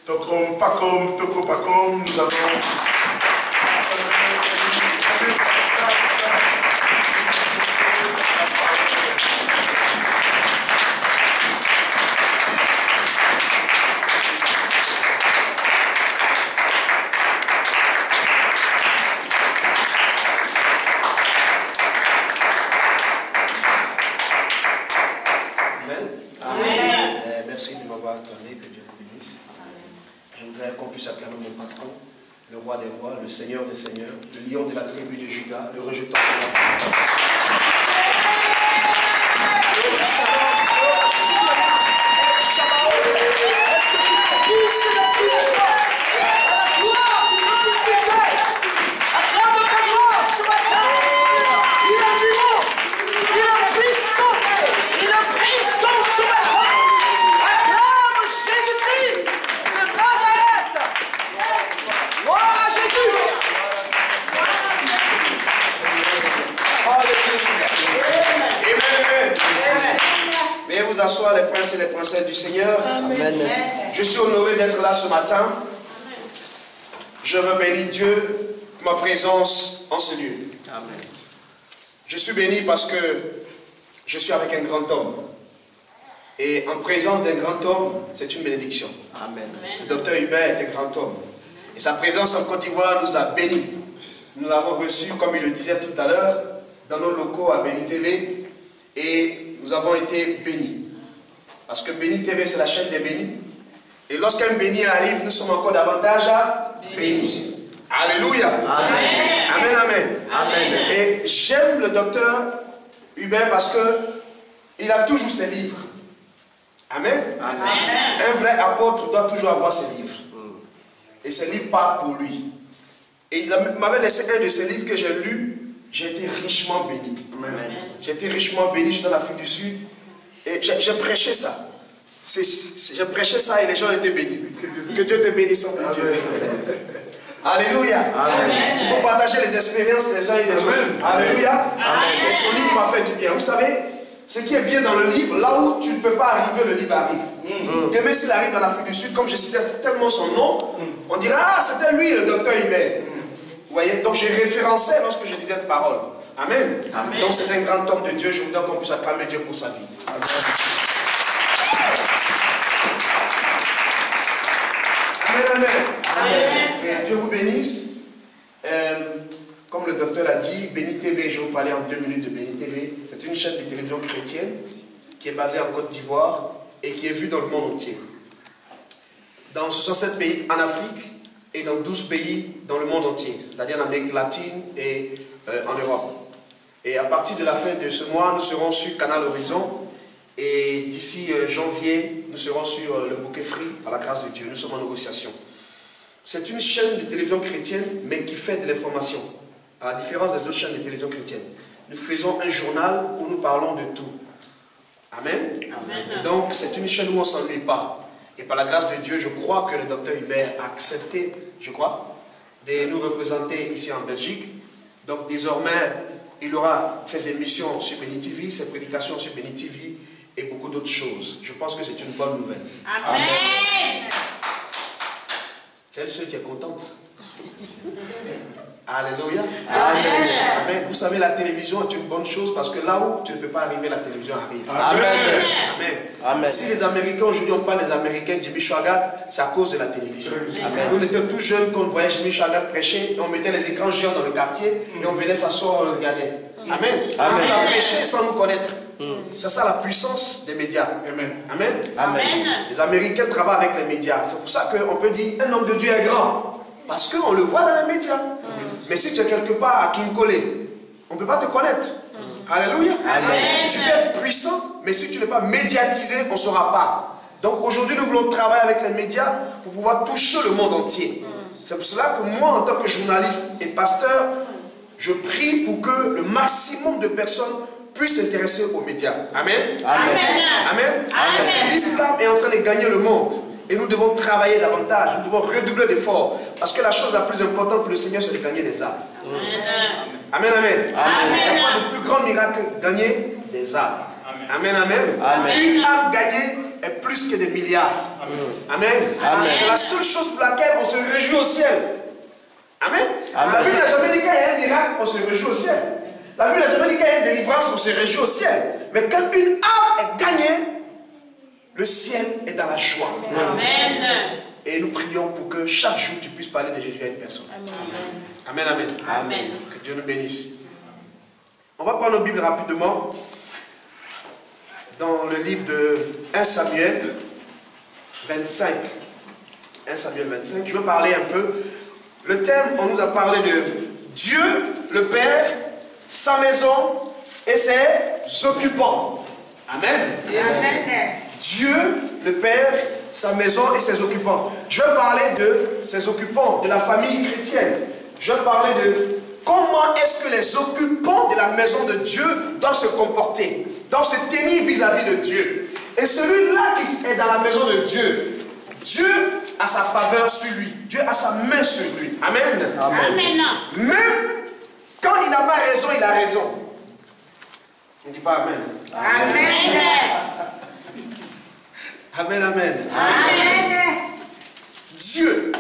Tokom, Pakom, Toko, Pakom, nous avons... Merci de m'avoir acclamé, que Dieu vous bénisse. Je voudrais qu'on puisse acclamer mon patron, le roi des rois, le seigneur des seigneurs, le lion de la tribu de Juda, le rejetant de la... Veuillez vous asseoir, les princes et les princesses du Seigneur. Amen. Je suis honoré d'être là ce matin. Je veux bénir Dieu pour ma présence en ce lieu. Amen. Je suis béni parce que je suis avec un grand homme. Et en présence d'un grand homme, c'est une bénédiction. Amen. Le docteur Hubert est un grand homme. Et sa présence en Côte d'Ivoire nous a bénis. Nous l'avons reçu, comme il le disait tout à l'heure, dans nos locaux à Béni TV. Et nous avons été bénis. Parce que Béni TV, c'est la chaîne des bénis. Et lorsqu'un béni arrive, nous sommes encore davantage à bénis. Alléluia. Amen. Amen, amen. Amen. Et j'aime le docteur Hubert parce qu'il a toujours ses livres. Amen. Amen. Un vrai apôtre doit toujours avoir ses livres. Et ses livres parlent pour lui. Et il m'avait laissé un de ses livres que j'ai lu. J'ai été richement béni. J'ai été richement béni, j'étais dans l'Afrique du Sud. Et j'ai prêché ça. J'ai prêché ça et les gens étaient bénis. Que Dieu te bénisse, mon Dieu. Alléluia. Amen. Il faut partager les expériences des uns et des autres. Alléluia. Amen. Et son livre m'a fait du bien. Vous savez, ce qui est bien dans le livre, là où tu ne peux pas arriver, le livre arrive. Demain, s'il arrive dans l'Afrique du Sud, comme je citais tellement son nom, on dira, ah, c'était lui, le docteur Hubert. Vous voyez, donc j'ai référencé lorsque je disais une parole. Amen. Amen. Donc c'est un grand homme de Dieu. Je voudrais qu'on puisse acclamer Dieu pour sa vie. Amen. Amen, amen. Amen. Et Dieu vous bénisse. Comme le docteur l'a dit, Béni TV, je vais vous parler en 2 minutes de Béni TV. C'est une chaîne de télévision chrétienne qui est basée en Côte d'Ivoire et qui est vue dans le monde entier. Dans 67 pays en Afrique et dans 12 pays dans le monde entier, c'est-à-dire en Amérique latine et en Europe. Et à partir de la fin de ce mois, nous serons sur Canal Horizon. Et d'ici janvier, nous serons sur le bouquet free, par la grâce de Dieu. Nous sommes en négociation. C'est une chaîne de télévision chrétienne, mais qui fait de l'information. À la différence des autres chaînes de télévision chrétienne. Nous faisons un journal où nous parlons de tout. Amen. Amen. Donc, c'est une chaîne où on ne s'ennuie pas. Et par la grâce de Dieu, je crois que le docteur Hubert a accepté, je crois, de nous représenter ici en Belgique. Donc, désormais, il aura ses émissions sur Béni TV, ses prédications sur Béni TV et beaucoup d'autres choses. Je pense que c'est une bonne nouvelle. Amen. Amen. C'est elle seule qui est contente. Alléluia. Amen. Amen. Vous savez, la télévision est une bonne chose parce que là où tu ne peux pas arriver, la télévision arrive. Amen. Amen. Amen. Si les Américains, aujourd'hui on parle des Américains, Jimmy Swaggart, c'est à cause de la télévision. Amen. Nous on était tout jeunes quand on voyait Jimmy Swaggart prêcher, et on mettait les écrans géants dans le quartier et on venait s'asseoir, on le regardait. Amen. Amen. On a prêché sans nous connaître. C'est ça la puissance des médias. Amen. Amen. Amen. Les Américains travaillent avec les médias. C'est pour ça qu'on peut dire un homme de Dieu est grand. Parce qu'on le voit dans les médias. Mais si tu es quelque part à Kinkolé, on ne peut pas te connaître. Alléluia. Amen. Tu peux être puissant, mais si tu n'es pas médiatisé, on ne saura pas. Donc aujourd'hui, nous voulons travailler avec les médias pour pouvoir toucher le monde entier. C'est pour cela que moi, en tant que journaliste et pasteur, je prie pour que le maximum de personnes puissent s'intéresser aux médias. Amen. Amen. Amen. Parce que l'islam est en train de gagner le monde. Et nous devons travailler davantage, nous devons redoubler d'efforts. Parce que la chose la plus importante pour le Seigneur, c'est de gagner des âmes. Amen, amen. Amen. Il n'y a pas de plus grand miracle que gagner des âmes. Amen, amen. Amen. Une âme gagnée est plus que des milliards. Amen. Amen. C'est la seule chose pour laquelle on se réjouit au ciel. Amen. Amen. La Bible n'a jamais dit qu'il y a un miracle, on se réjouit au ciel. La Bible n'a jamais dit qu'il y a une délivrance, on se réjouit au ciel. Mais quand une âme est gagnée, le ciel est dans la joie. Amen. Et nous prions pour que chaque jour tu puisses parler de Jésus à une personne. Amen, amen. Amen. Que Dieu nous bénisse. On va prendre nos Bibles rapidement dans le livre de 1 Samuel 25. 1 Samuel 25. Je veux parler un peu. Le thème, on nous a parlé de Dieu, le Père, sa maison et ses occupants. Amen. Amen. Dieu, le Père, sa maison et ses occupants. Je vais parler de ses occupants, de la famille chrétienne. Je vais parler de comment est-ce que les occupants de la maison de Dieu doivent se comporter, doivent se tenir vis-à-vis de Dieu. Et celui-là qui est dans la maison de Dieu, Dieu a sa faveur sur lui. Dieu a sa main sur lui. Amen. Amen. Même quand il n'a pas raison, il a raison. On ne dit pas Amen. Amen. Amen, amen. Amen. Dieu.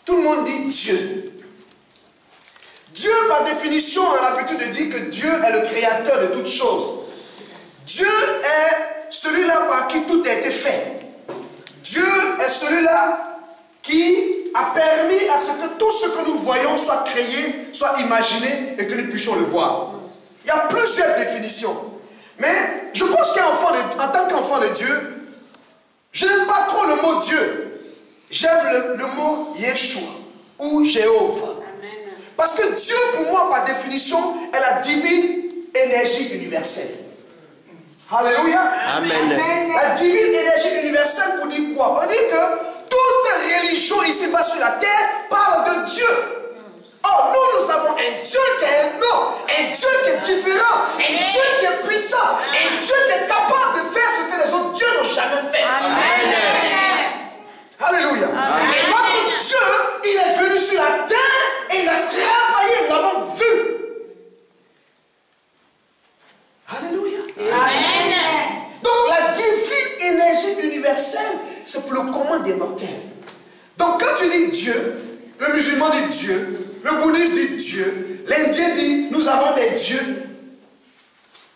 Tout le monde dit Dieu. Dieu, par définition, on a l'habitude de dire que Dieu est le créateur de toutes choses. Dieu est celui-là par qui tout a été fait. Dieu est celui-là qui a permis à ce que tout ce que nous voyons soit créé, soit imaginé et que nous puissions le voir. Il y a plusieurs définitions. Mais je pense qu'en tant qu'enfant de Dieu, je n'aime pas trop le mot Dieu. J'aime le mot Yeshua ou Jéhovah. Parce que Dieu, pour moi, par définition, est la divine énergie universelle. Alléluia. Amen. La divine énergie universelle pour dire quoi? Pour dire que toute religion ici-bas sur la terre parle de Dieu. Oh, nous avons un Dieu qui a un nom, un Dieu qui est différent, un Dieu qui est puissant, un Dieu qui est capable de faire ce que les autres dieux n'ont jamais fait. Alléluia. Et notre Dieu, il est venu sur la terre et il a travaillé, nous l'avons vu. Alléluia. Donc la divine énergie universelle, c'est pour le commun des mortels. Donc quand tu dis Dieu, le musulman dit Dieu, le bouddhiste dit Dieu, l'Indien dit nous avons des dieux.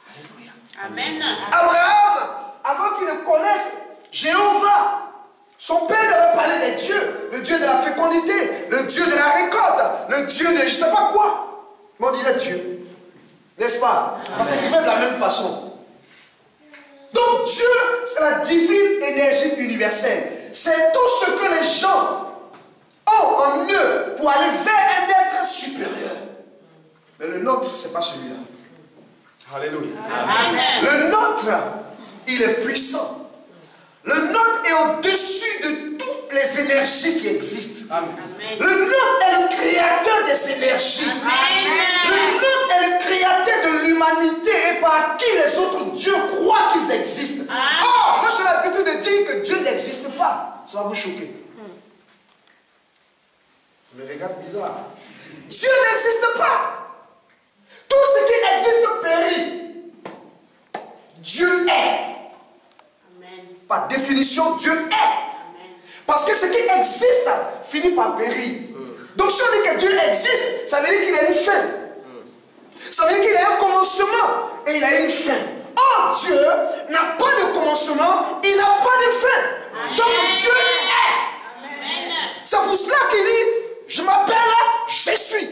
Alléluia. Amen. Abraham, avant qu'il ne connaisse Jéhovah, son père lui avait parlé des dieux, le Dieu de la fécondité, le Dieu de la récolte, le Dieu de je ne sais pas quoi. Mais on dirait Dieu, n'est-ce pas? Parce qu'il fait de la même façon. Donc Dieu, c'est la divine énergie universelle. C'est tout ce que les gens ont en eux pour aller vers un être supérieur. Mais le nôtre, ce n'est pas celui-là. Alléluia. Amen. Le nôtre, il est puissant. Le nôtre est au-dessus de toutes les énergies qui existent. Amen. Le nôtre est le créateur des énergies. Amen. Le nôtre est le créateur de l'humanité et par qui les autres dieux croient qu'ils existent. Or, moi j'ai l'habitude de dire que Dieu n'existe pas. Ça va vous choquer. Vous me regardez bizarre. Dieu n'existe pas. Tout ce qui existe périt. Dieu est. Par définition, Dieu est. Parce que ce qui existe finit par périr. Donc si on dit que Dieu existe, ça veut dire qu'il a une fin. Ça veut dire qu'il a un commencement et il a une fin. Or, Dieu n'a pas de commencement, il n'a pas de fin. Donc Dieu est. C'est pour cela qu'il dit, je m'appelle, je suis.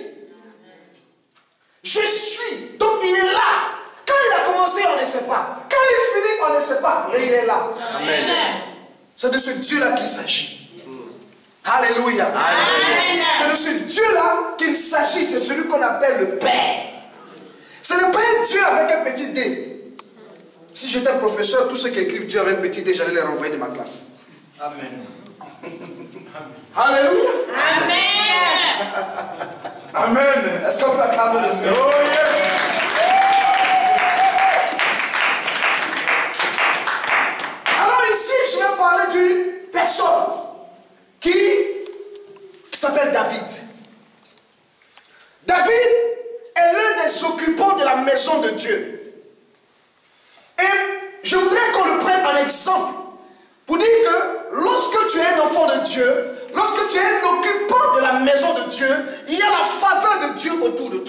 Je suis. Donc il est là. Quand il a commencé, on ne sait pas. Quand il finit, on ne sait pas. Mais il est là. Amen. C'est de ce Dieu-là qu'il s'agit. Alléluia. Amen. C'est de ce Dieu-là qu'il s'agit. C'est celui qu'on appelle le Père. Ce n'est pas un Dieu avec un petit D. Si j'étais un professeur, tous ceux qui écrivent Dieu avec un petit D, j'allais les renvoyer de ma classe. Amen. Alléluia. Amen. Amen. Est-ce qu'on peut acclamer le Seigneur? Oh yes. Alors ici, je vais parler d'une personne qui s'appelle David. David est l'un des occupants de la maison de Dieu.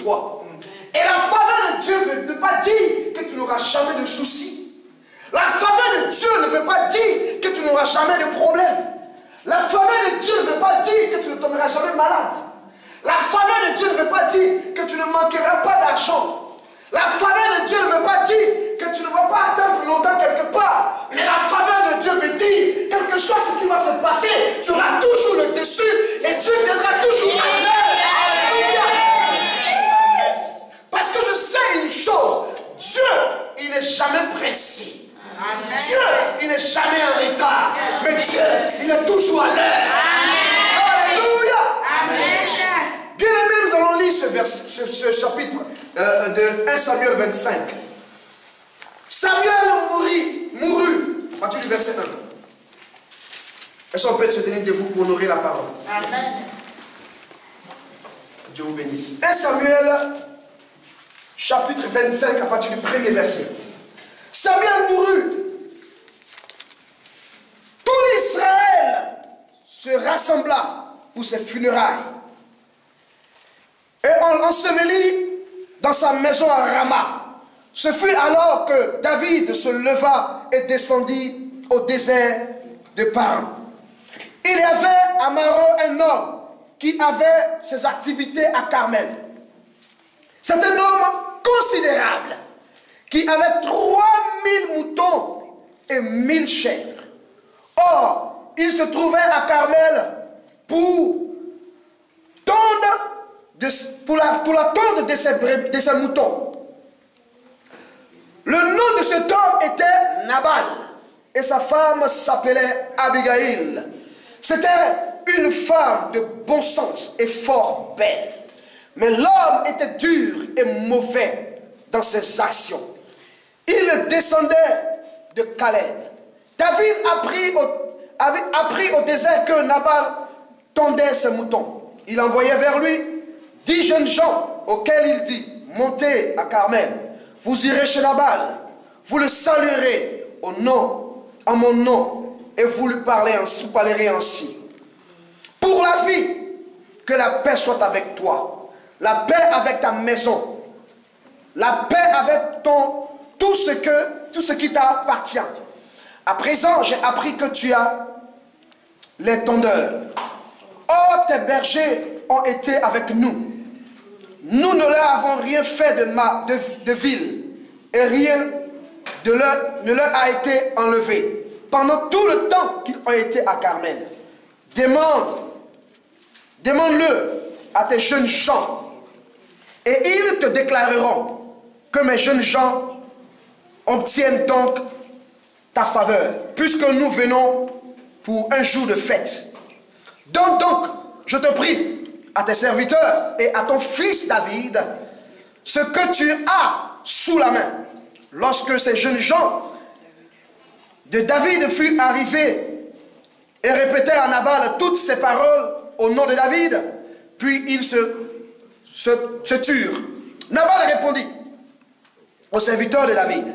toi. Et la faveur de Dieu ne veut pas dire que tu n'auras jamais de soucis. La faveur de Dieu ne veut pas dire que tu n'auras jamais de problèmes. La faveur de Dieu ne veut pas dire que tu ne tomberas jamais malade. La faveur de Dieu ne veut pas dire que tu ne manqueras pas d'argent. La faveur de Dieu ne veut pas dire que tu ne vas pas attendre longtemps quelque part. Mais la faveur de Dieu veut dire, quel que soit ce qui va se passer, tu auras toujours le dessus et Dieu viendra toujours à l'heure. Alléluia. Parce que je sais une chose, Dieu, il n'est jamais pressé. Amen. Dieu, il n'est jamais en retard. Mais Dieu, il est toujours à l'heure. Alléluia. Amen. Bien aimé, nous allons lire ce chapitre de 1 Samuel 25. Samuel mourut. À partir du verset 1. Est-ce qu'on peut se tenir debout pour honorer la parole? Amen. Dieu vous bénisse. 1 Samuel, chapitre 25, à partir du premier verset. Samuel mourut. Tout Israël se rassembla pour ses funérailles. Et on l'ensevelit dans sa maison à Rama. Ce fut alors que David se leva et descendit au désert de Paran. Il y avait à Maron un homme qui avait ses activités à Carmel. C'est un homme considérable qui avait 3000 moutons et 1000 chèvres. Or, il se trouvait à Carmel pour la tondre de ses moutons. Le nom de cet homme était Nabal et sa femme s'appelait Abigail. C'était une femme de bon sens et fort belle. Mais l'homme était dur et mauvais dans ses actions. Il descendait de Caleb. David avait appris au désert que Nabal tondait ses moutons. Il envoyait vers lui 10 jeunes gens auxquels il dit: montez à Carmel, vous irez chez Nabal, vous le saluerez en mon nom, et vous lui parlerez ainsi. Pour la vie, que la paix soit avec toi, la paix avec ta maison, la paix avec tout ce qui t'appartient. À présent, j'ai appris que tu as les tondeurs. Or, tes bergers ont été avec nous. Nous ne leur avons rien fait de vil, et rien ne leur a été enlevé pendant tout le temps qu'ils ont été à Carmel. Demande-le à tes jeunes gens, et ils te déclareront que mes jeunes gens obtiennent donc ta faveur, puisque nous venons pour un jour de fête. Donne donc, je te prie, à tes serviteurs et à ton fils David, ce que tu as sous la main. Lorsque ces jeunes gens de David furent arrivés et répétèrent à Nabal toutes ces paroles au nom de David, puis ils se turent. Nabal répondit aux serviteurs de David: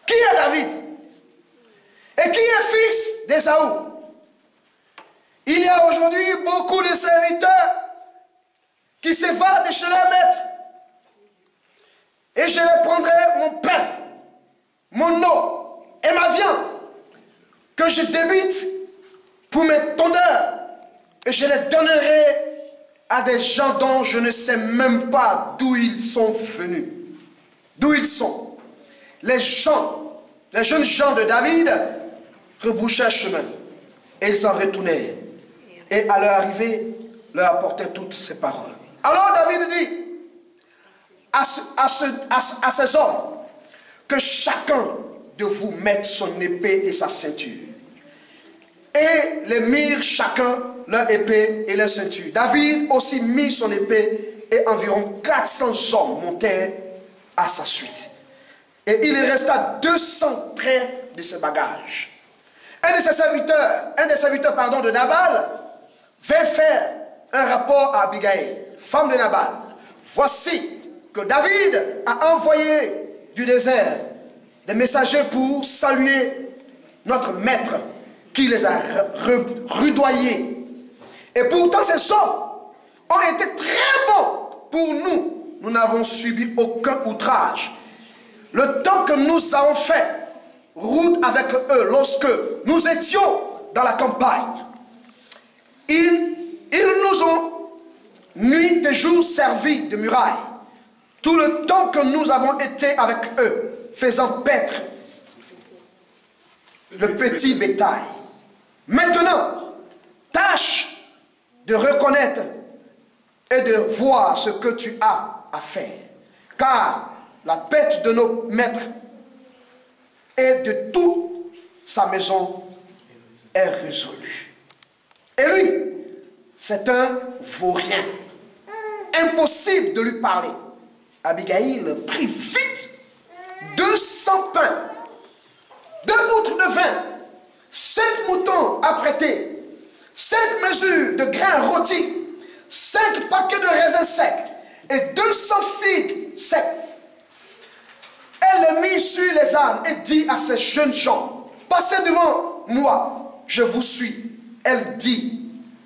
qui est David? Et qui est fils d'Ésaü? Il y a aujourd'hui beaucoup de serviteurs qui s'évadent de chez leur maître. Et je leur prendrai mon pain, mon eau et ma viande que je débite pour mes tondeurs, et je les donnerai à des gens dont je ne sais même pas d'où ils sont venus. D'où ils sont. Les jeunes gens de David rebrouchèrent chemin et ils s'en retournèrent. Et à leur arrivée, leur apportaient toutes ces paroles. Alors David dit à ces hommes que chacun de vous mette son épée et sa ceinture. Et les mirent chacun leur épée et leur ceinture. David aussi mit son épée et environ 400 hommes montèrent à sa suite. Et il resta 200 traits de ses bagages. Un des serviteurs de Nabal vint faire un rapport à Abigail, femme de Nabal. Voici que David a envoyé du désert des messagers pour saluer notre maître qui les a rudoyés. Et pourtant ces hommes ont été très bons pour nous nous n'avons subi aucun outrage. Le temps que nous avons fait route avec eux lorsque nous étions dans la campagne, ils nous ont nuit et jour servi de muraille. Tout le temps que nous avons été avec eux, faisant paître le petit bétail. Maintenant, tâche de reconnaître et de voir ce que tu as à faire. Car la perte de nos maîtres et de toute sa maison est résolue. Et lui, c'est un vaurien. Impossible de lui parler. Abigail prit vite 200 pains, 2 outres de vin, 7 moutons apprêtés, 7 mesures de grains rôtis, 5 paquets de raisins secs et 200 figues secs. Elle les mit sur les ânes et dit à ces jeunes gens, passez devant moi, je vous suis. Elle dit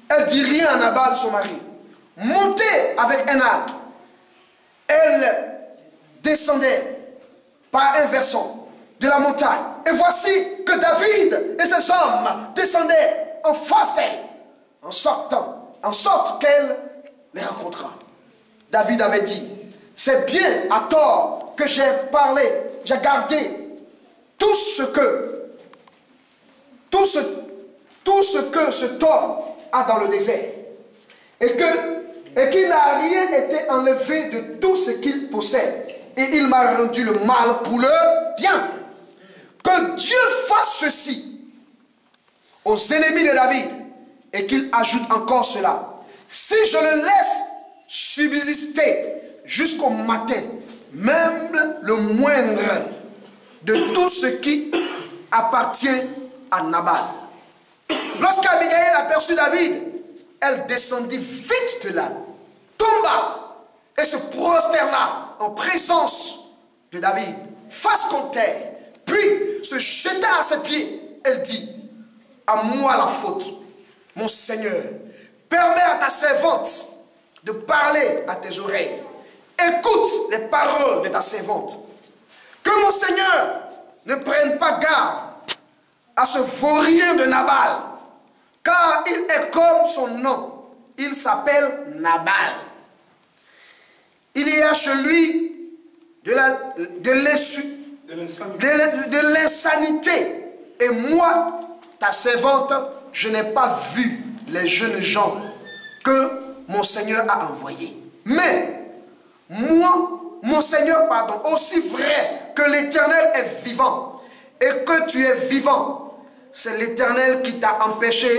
rien à Nabal son mari. Montez avec un âne. Elle descendait par un versant de la montagne. Et voici que David et ses hommes descendaient en face d'elle, en sorte qu'elle les rencontra. David avait dit, c'est bien à tort que j'ai parlé, j'ai gardé tout ce que cet homme a dans le désert, et qu'il n'a rien été enlevé de tout ce qu'il possède, et il m'a rendu le mal pour le bien. Que Dieu fasse ceci aux ennemis de David, et qu'il ajoute encore cela. Si je le laisse subsister jusqu'au matin, même le moindre de tout ce qui appartient à Nabal. Lorsqu'Abigail aperçut David, elle descendit vite de là, tomba et se prosterna en présence de David, face contre terre, puis se jeta à ses pieds. Elle dit, à moi la faute, mon Seigneur, permets à ta servante de parler à tes oreilles. Écoute les paroles de ta servante. Que mon Seigneur ne prenne pas garde à ce vaurien de Nabal, car il est comme son nom. Il s'appelle Nabal. Il y a chez lui de l'insanité. Et moi, ta servante, je n'ai pas vu les jeunes gens que mon Seigneur a envoyés. Mais moi, mon Seigneur, pardon, aussi vrai que l'Éternel est vivant et que tu es vivant, c'est l'Éternel qui t'a empêché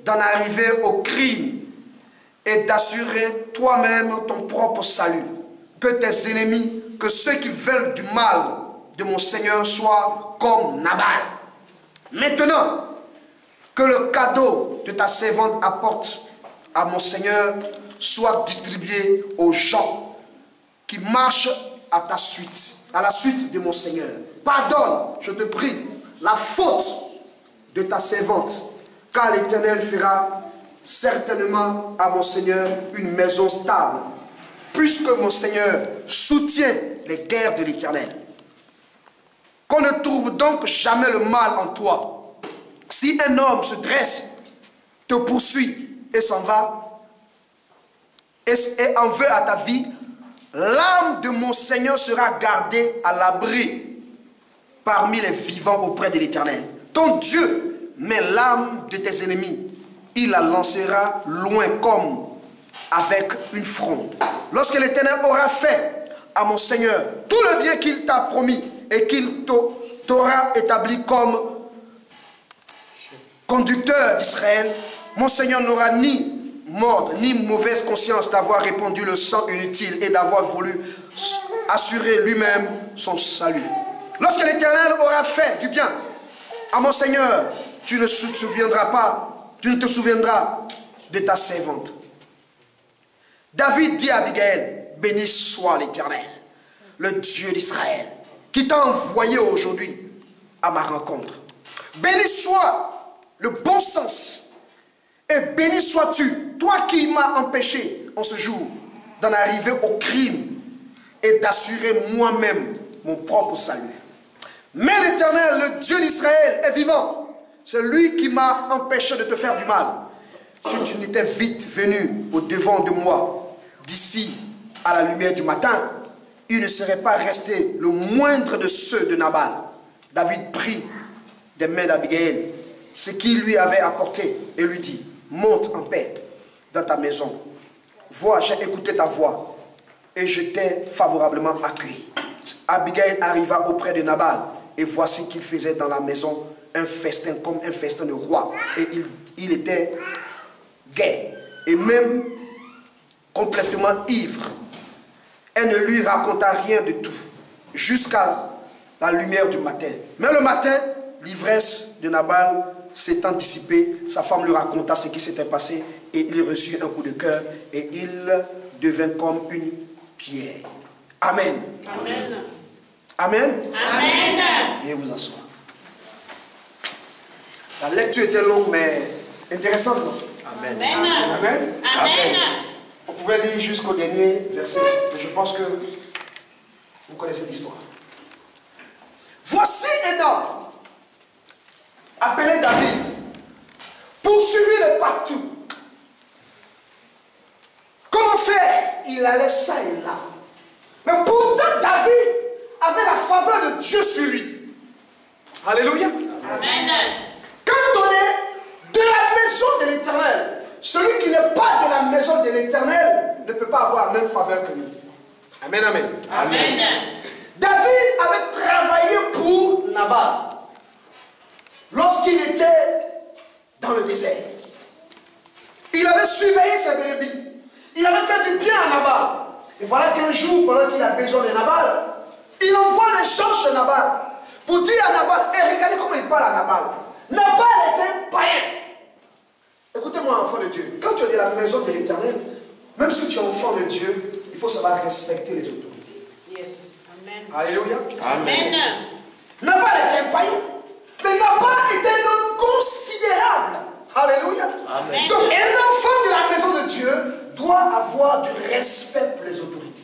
d'en arriver au crime et d'assurer toi-même ton propre salut. Que tes ennemis, que ceux qui veulent du mal de mon Seigneur soient comme Nabal. Maintenant, que le cadeau de ta servante apporte à mon Seigneur soit distribué aux gens qui marchent à ta suite, à la suite de mon Seigneur. Pardonne, je te prie, la faute de ta servante, car l'Éternel fera certainement à mon Seigneur une maison stable, puisque mon Seigneur soutient les guerres de l'Éternel. Qu'on ne trouve donc jamais le mal en toi. Si un homme se dresse, te poursuit et s'en va, et en veut à ta vie, l'âme de mon Seigneur sera gardée à l'abri parmi les vivants auprès de l'Éternel. Ton Dieu met l'âme de tes ennemis, il la lancera loin comme avec une fronde. Lorsque l'Éternel aura fait à mon Seigneur tout le bien qu'il t'a promis et qu'il t'aura établi comme conducteur d'Israël, mon Seigneur n'aura ni mordre ni mauvaise conscience d'avoir répandu le sang inutile et d'avoir voulu assurer lui-même son salut. Lorsque l'Éternel aura fait du bien à mon Seigneur, tu ne te souviendras de ta servante. David dit à Abigail, béni soit l'Éternel, le Dieu d'Israël, qui t'a envoyé aujourd'hui à ma rencontre. Béni soit le bon sens, et béni sois-tu, toi qui m'as empêché en ce jour d'en arriver au crime et d'assurer moi-même mon propre salut. Mais l'Éternel, le Dieu d'Israël, est vivant. C'est lui qui m'a empêché de te faire du mal. Si tu n'étais vite venu au-devant de moi, d'ici à la lumière du matin, il ne serait pas resté le moindre de ceux de Nabal. David prit des mains d'Abigail ce qu'il lui avait apporté et lui dit, monte en paix dans ta maison. Vois, j'ai écouté ta voix et je t'ai favorablement accueilli. Abigail arriva auprès de Nabal et voici qu'il faisait dans la maison un festin comme un festin de roi. Et il était gai et même complètement ivre. Elle ne lui raconta rien de tout jusqu'à la lumière du matin. Mais le matin, l'ivresse de Nabal s'étant dissipée, sa femme lui raconta ce qui s'était passé et il reçut un coup de cœur et il devint comme une pierre. Amen. Amen. Amen. Amen. Veuillez vous asseoir. La lecture était longue mais intéressante. Non? Amen. Amen. Amen. On pouvait lire jusqu'au dernier verset, mais je pense que vous connaissez l'histoire. Voici un homme appelé David, poursuivi de partout. Comment faire? Il allait ça et là. Mais pourtant David avait la faveur de Dieu sur lui. Alléluia. Amen. Quand on est de la maison de l'Éternel, celui qui n'est pas de la maison de l'Éternel ne peut pas avoir la même faveur que lui. Amen, amen. Amen. David avait travaillé pour Nabal lorsqu'il était dans le désert. Il avait surveillé ses brebis. Il avait fait du bien à Nabal. Et voilà qu'un jour, pendant qu'il a besoin de Nabal, il envoie des gens chez Nabal pour dire à Nabal, hey, regardez comment il parle à Nabal. Nabal était un païen. Écoutez-moi, enfant de Dieu, quand tu es de la maison de l'Éternel, même si tu es enfant de Dieu, il faut savoir respecter les autorités. Yes. Amen. Alléluia. Amen. Nabal était un païen. Mais Nabal était un homme considérable. Alléluia. Amen. Donc, un enfant de la maison de Dieu doit avoir du respect pour les autorités.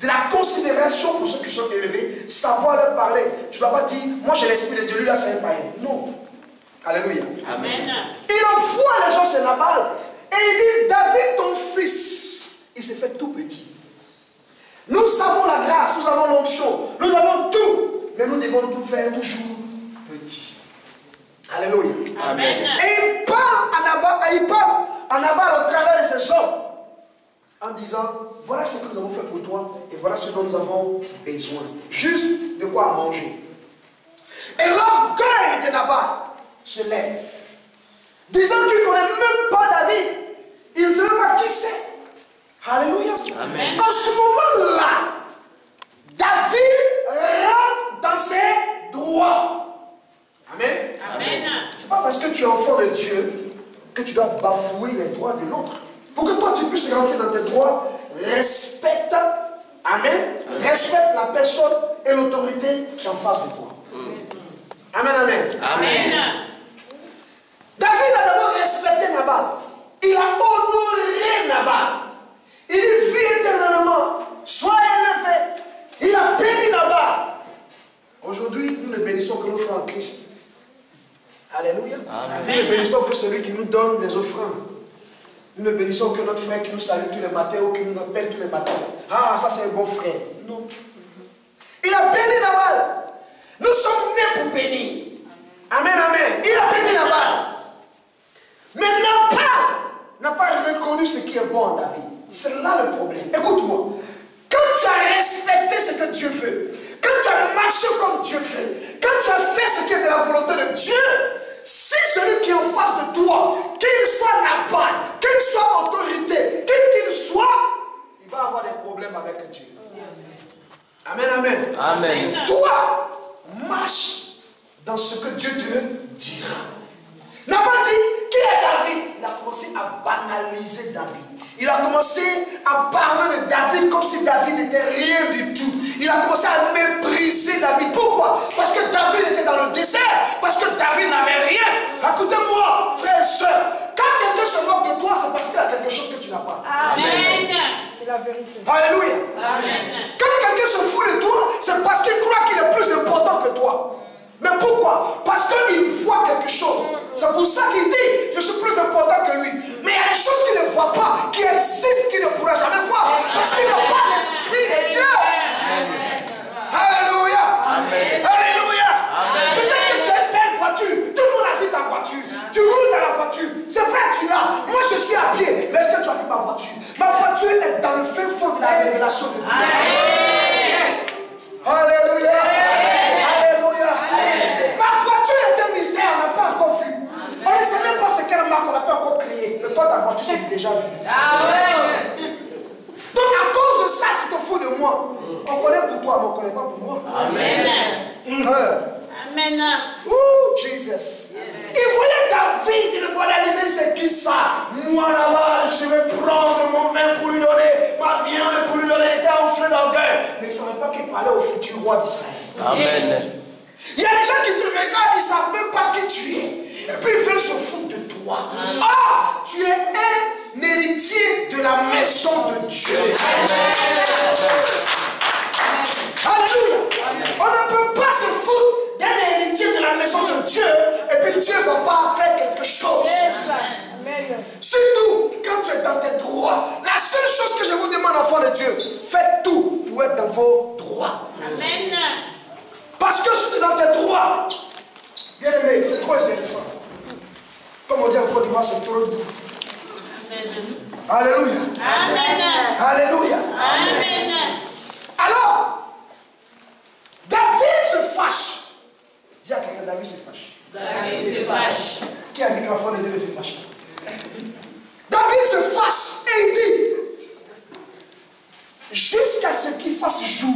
De la considération pour ceux qui sont élevés, savoir leur parler. Tu ne dois pas dire, moi j'ai l'esprit de Dieu, lui là c'est un païen. Non. Alléluia. Amen. Il envoie les gens chez Nabal et il dit, David ton fils, il s'est fait tout petit. Nous savons la grâce, nous avons l'onction, nous avons tout, mais nous devons tout faire toujours petit. Alléluia. Amen. Et il parle à Nabal au travers de ces hommes en disant, voilà ce que nous avons fait pour toi et voilà ce dont nous avons besoin. Juste de quoi manger. Et l'orgueil de Nabal se lève, disant qu'il ne connaît même pas David. Il ne sait même pas qui c'est. Alléluia. Amen. Dans ce moment-là, David rentre dans ses droits. Amen. Amen. C'est pas parce que tu es enfant de Dieu que tu dois bafouer les droits de l'autre. Pour que toi tu puisses rentrer dans tes droits, respecte, amen, respecte la personne et l'autorité qui est en face de toi. Amen, amen. Amen. David a d'abord respecté Nabal. Il a honoré Nabal. Il vit éternellement. Sois élevé. Il a béni Nabal. Aujourd'hui, nous ne bénissons que nos frères en Christ. Alléluia. Nous ne bénissons que celui qui nous donne des offrandes. Nous ne bénissons que notre frère qui nous salue tous les matins ou qui nous appelle tous les matins. Ah, ça c'est un bon frère. Non. Il a béni Nabal. Nous sommes nés pour bénir. Amen, amen. Il a béni Nabal. Mais Nabal n'a pas reconnu ce qui est bon en David. C'est là le problème. Écoute-moi. Quand tu as respecté ce que Dieu veut, quand tu as marché comme Dieu veut, quand tu as fait ce qui est de la volonté de Dieu, si celui qui est en face de toi, qu'il soit Nabal, qu'il soit autorité, qu'il soit, il va avoir des problèmes avec Dieu. Amen, amen. Amen. Toi, marche dans ce que Dieu te dira. N'a pas dit qui est David. Il a commencé à banaliser David. Il a commencé à parler de David comme si David n'était rien du tout. Il a commencé à mépriser David. Pourquoi? Parce que David était dans le désert. Parce que David n'avait rien. Écoutez-moi, frères et sœurs. Quand quelqu'un se moque de toi, c'est parce qu'il y a quelque chose que tu n'as pas. Amen. C'est la vérité. Alléluia. Amen. Quand quelqu'un se fout de toi, c'est parce qu'il croit qu'il est plus important que toi. Mais pourquoi? Parce qu'il voit quelque chose. C'est pour ça qu'il dit, je suis plus important que lui. Mais il y a des choses qu'il ne voit pas, qui existent, qu'il ne pourra jamais voir. Parce qu'il n'a pas l'esprit de Dieu. Alléluia. Alléluia. Peut-être que tu as une belle voiture. Tout le monde a vu ta voiture. Tu roules dans la voiture. C'est vrai, tu l'as. Moi, je suis à pied. Mais est-ce que tu as vu ma voiture? Ma voiture est dans le fin fond de la révélation de Dieu. Alléluia. Alléluia. Ma voiture est un mystère, on n'a pas encore vu. On ne sait même pas ce qu'elle marque, on n'a pas encore créé. Mais toi, ta voiture, c'est déjà vu. Donc, à cause de ça, tu te fous de moi. On connaît pour toi, mais on ne connaît pas pour moi. Amen. Amen. Oh, Jesus. Il voyait David, il le modélisait, c'est qui ça? Moi là-bas, je vais prendre mon vin pour lui donner, ma viande pour lui donner, il était enflé d'orgueil. Mais il ne savait pas qu'il parlait au futur roi d'Israël. Amen. Il y a des gens qui te regardent, ils ne savent même pas qui tu es. Et puis ils veulent se foutre de toi. Ah, tu es un héritier de la maison de Dieu. Alléluia. On ne peut pas se foutre d'un héritier de la maison de Dieu et puis Dieu ne va pas faire quelque chose. Surtout quand tu es dans tes droits. La seule chose que je vous demande, enfants de Dieu, faites tout pour être dans vos droits. Amen. Parce que si tu es dans tes droits, bien aimé, c'est trop intéressant. Comme on dit en Côte d'Ivoire, c'est trop doux. Alléluia. Amen. Alléluia. Amen. Alors, David se fâche. Dis à quelqu'un, David se fâche. David se fâche. Qui a dit que l'enfant de Dieu ne se fâche pas? David se fâche et il dit, jusqu'à ce qu'il fasse jour,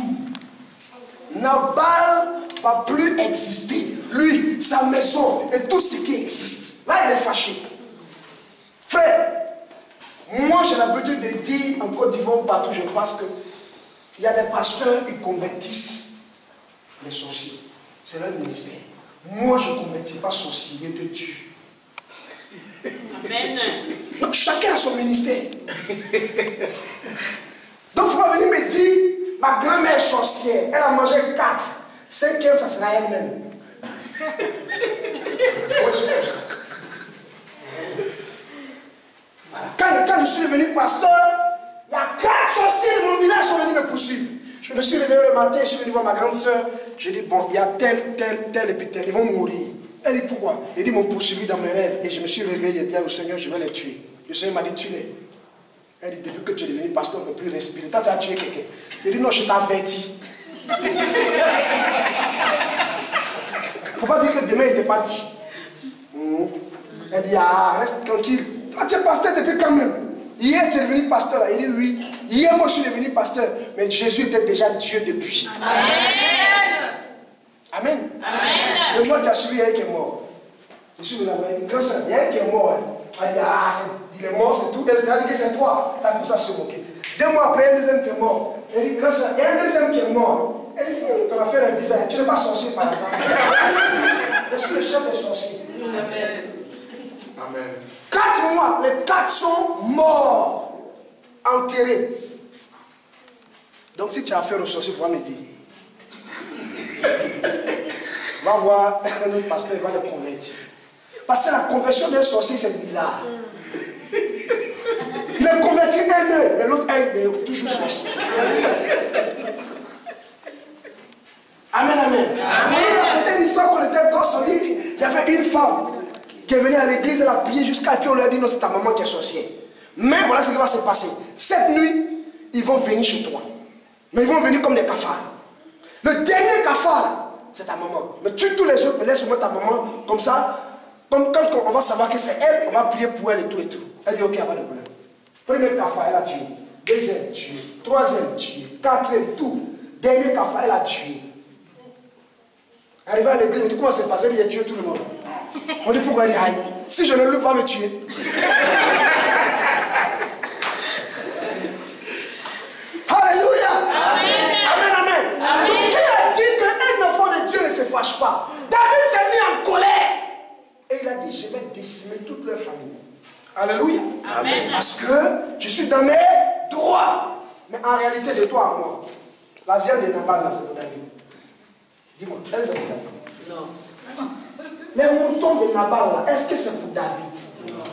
Nabal ne va plus exister. Lui, sa maison et tout ce qui existe. Là, il est fâché. Frère, moi j'ai l'habitude de dire en Côte d'Ivoire ou partout, je pense que il y a des pasteurs qui convertissent les sorciers. C'est leur ministère. Moi, je ne convertis pas sorcier de Dieu. Amen. Donc, chacun a son ministère. Donc, il va venir me dire, ma grand-mère est sorcière, elle a mangé 4. 5e, ça sera elle-même. Voilà. Quand je suis devenu pasteur, il y a 4 sorciers de mon village qui sont venus me poursuivre. Je me suis réveillé le matin, je suis venu voir ma grande soeur. J'ai dit, bon, il y a tel, et puis tel, ils vont mourir. Elle dit, pourquoi? Il dit, ils m'ont poursuivi dans mes rêves. Et je me suis réveillé, j'ai dit au Seigneur, je vais les tuer. Le Seigneur m'a dit, tue-les. Elle dit, depuis que tu es devenu pasteur, on ne peut plus respirer. Toi, tu as tué quelqu'un. Il dit, non, je t'avertis. Il ne faut pas dire que demain, il n'était pas dit. Elle dit, ah, reste tranquille. Toi, tu es pasteur depuis quand même? Hier, tu es devenu pasteur. Là. Il dit, oui. Hier, moi, je suis devenu pasteur. Mais Jésus était déjà Dieu depuis. Amen. Amen. Amen. Le mois qui a suivi, il y a un qui est mort. Je suis venu là-bas, il dit, grand sœur, il y a un qui est mort. Elle dit, ah, il est mort, c'est tout. Elle dit que c'est toi. Elle a commencé à se moquer. 2 mois après, il y a un deuxième qui est mort. Elle dit, grand sœur, il y a un deuxième qui est mort. Elle dit, ton affaire est bizarre. Tu n'es pas sorcier par exemple. Je suis le chef des sorciers. Amen. Amen. 4 mois, les 4 sont morts, enterrés. Donc si tu as affaire aux sorciers, il faut me dire. Va voir un autre pasteur, il va le convertir. Parce que la conversion d'un sorcier, c'est bizarre. Il est converti un œil, mais l'autre œil est toujours sorcier. Amen, amen. C'était une histoire qu'on était gosse, on dit, il y avait une femme qui est venue à l'église, elle a prié jusqu'à qui on lui a dit, non, c'est ta maman qui est sorcière. Mais voilà ce qui va se passer. Cette nuit, ils vont venir chez toi. Mais ils vont venir comme des cafards. Le dernier cafard, c'est ta maman. Mais tue tous les autres, mais laisse-moi ta maman, comme ça, comme quand on va savoir que c'est elle, on va prier pour elle et tout et tout. Elle dit, ok, il n'y a pas de problème. Premier cafard, elle a tué. Deuxième, tué. Troisième, tué. Quatrième, tout. Dernier cafard, elle a tué. Arrivé à l'église, on dit, comment c'est passé? Il a tué tout le monde. On dit, pourquoi? Il dit, aïe, si je ne le pas me tuer. Alléluia. Amen, amen. Donc, qui a dit qu'un enfant de Dieu ne se fâche pas? David s'est mis en colère. Et il a dit, je vais décimer toute leur famille. Alléluia. Amen. Parce que je suis dans mes droits. Mais en réalité, de toi à moi, La viande de Nabal, là, c'est pour David. Dis-moi, est-ce que c'est pour David? Non. Les moutons de Nabal, là, est-ce que c'est pour David? Non.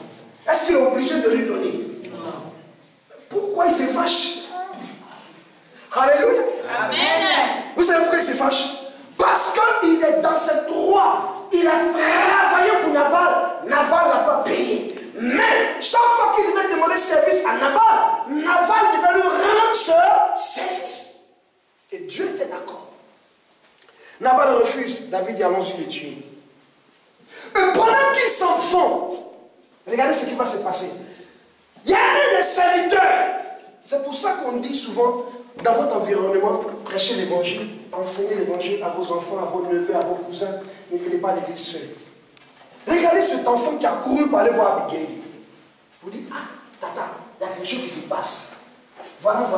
Est-ce qu'il est obligé de lui donner? Non. Pourquoi il se fâche? Alléluia. Amen. Vous savez pourquoi il se fâche? Parce qu'il est dans ses droits. Il a travaillé pour Nabal. Nabal n'a pas payé. Mais chaque fois qu'il devait demander service à Nabal, Nabal devait lui rendre ce service. Et Dieu était d'accord. Nabal refuse. David dit allons-y le tuer. Et pendant qu'ils s'en vont, regardez ce qui va se passer. Il y a un des serviteurs. C'est pour ça qu'on dit souvent, dans votre environnement, prêchez l'évangile, enseignez l'évangile à vos enfants, à vos neveux, à vos cousins. Ne venez pas à l'église seul. Regardez cet enfant qui a couru pour aller voir Abigail. Vous dites, ah, tata, il y a quelque chose qui se passe. Voilà.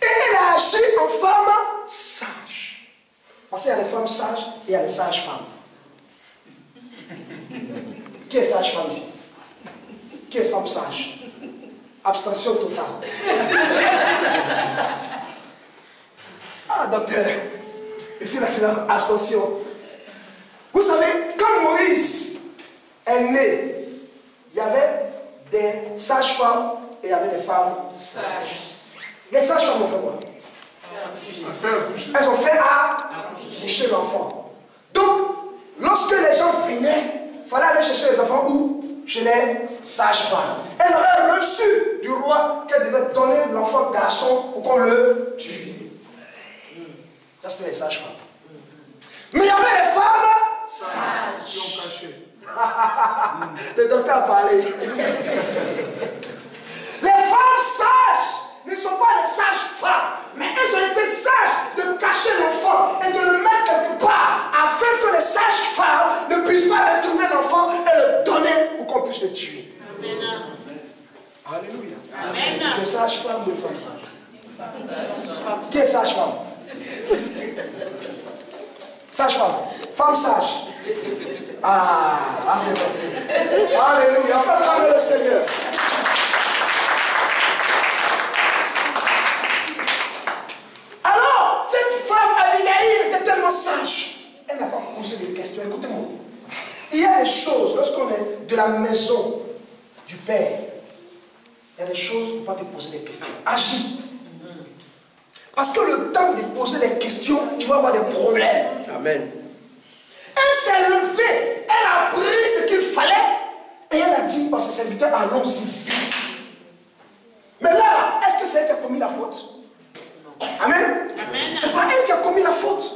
Et elle a agi en femme sage. Parce qu'il y a les femmes sages et il y a les sages femmes. Qui est sage femme ici? Qui est femme sage? Abstention totale. Ah, docteur. Ici, là, c'est l'abstention. Vous savez, quand Moïse est né, il y avait des sages-femmes et il y avait des femmes sages. Les sages-femmes ont fait quoi? Elles ont fait accoucher l'enfant. Donc, lorsque les gens venaient, il fallait aller chercher les enfants où? Chez les sages-femmes. Elles avaient reçu du roi qu'elles devaient donner l'enfant garçon pour qu'on le tue. Ça, c'était les sages-femmes. Mais il y avait les femmes sages. Le docteur a parlé. Les femmes sages ne sont pas les sages-femmes, mais elles ont été sages de cacher l'enfant et de le mettre quelque part afin que les sages-femmes ne puissent pas retrouver l'enfant et le donner pour qu'on puisse le tuer. Amen. Alléluia. Amen. Tu es sage-femme ou femme sage? Qui est sage-femme? Sage-femme. Femme sage. Ah, c'est bon. Alléluia. Acclamez le Seigneur. Alors, cette femme Abigail était tellement sage. Elle n'a pas posé de questions. Écoutez-moi. Il y a des choses, lorsqu'on est de la maison du Père, il y a des choses, il ne faut pas te poser des questions. Agis. Parce que le temps de poser des questions, tu vas avoir des problèmes. Amen. Elle s'est levée, elle a pris ce qu'il fallait et elle a dit à ses serviteurs, allons-y vite. Mais là, est-ce que c'est elle qui a commis la faute? Amen. C'est pas elle qui a commis la faute.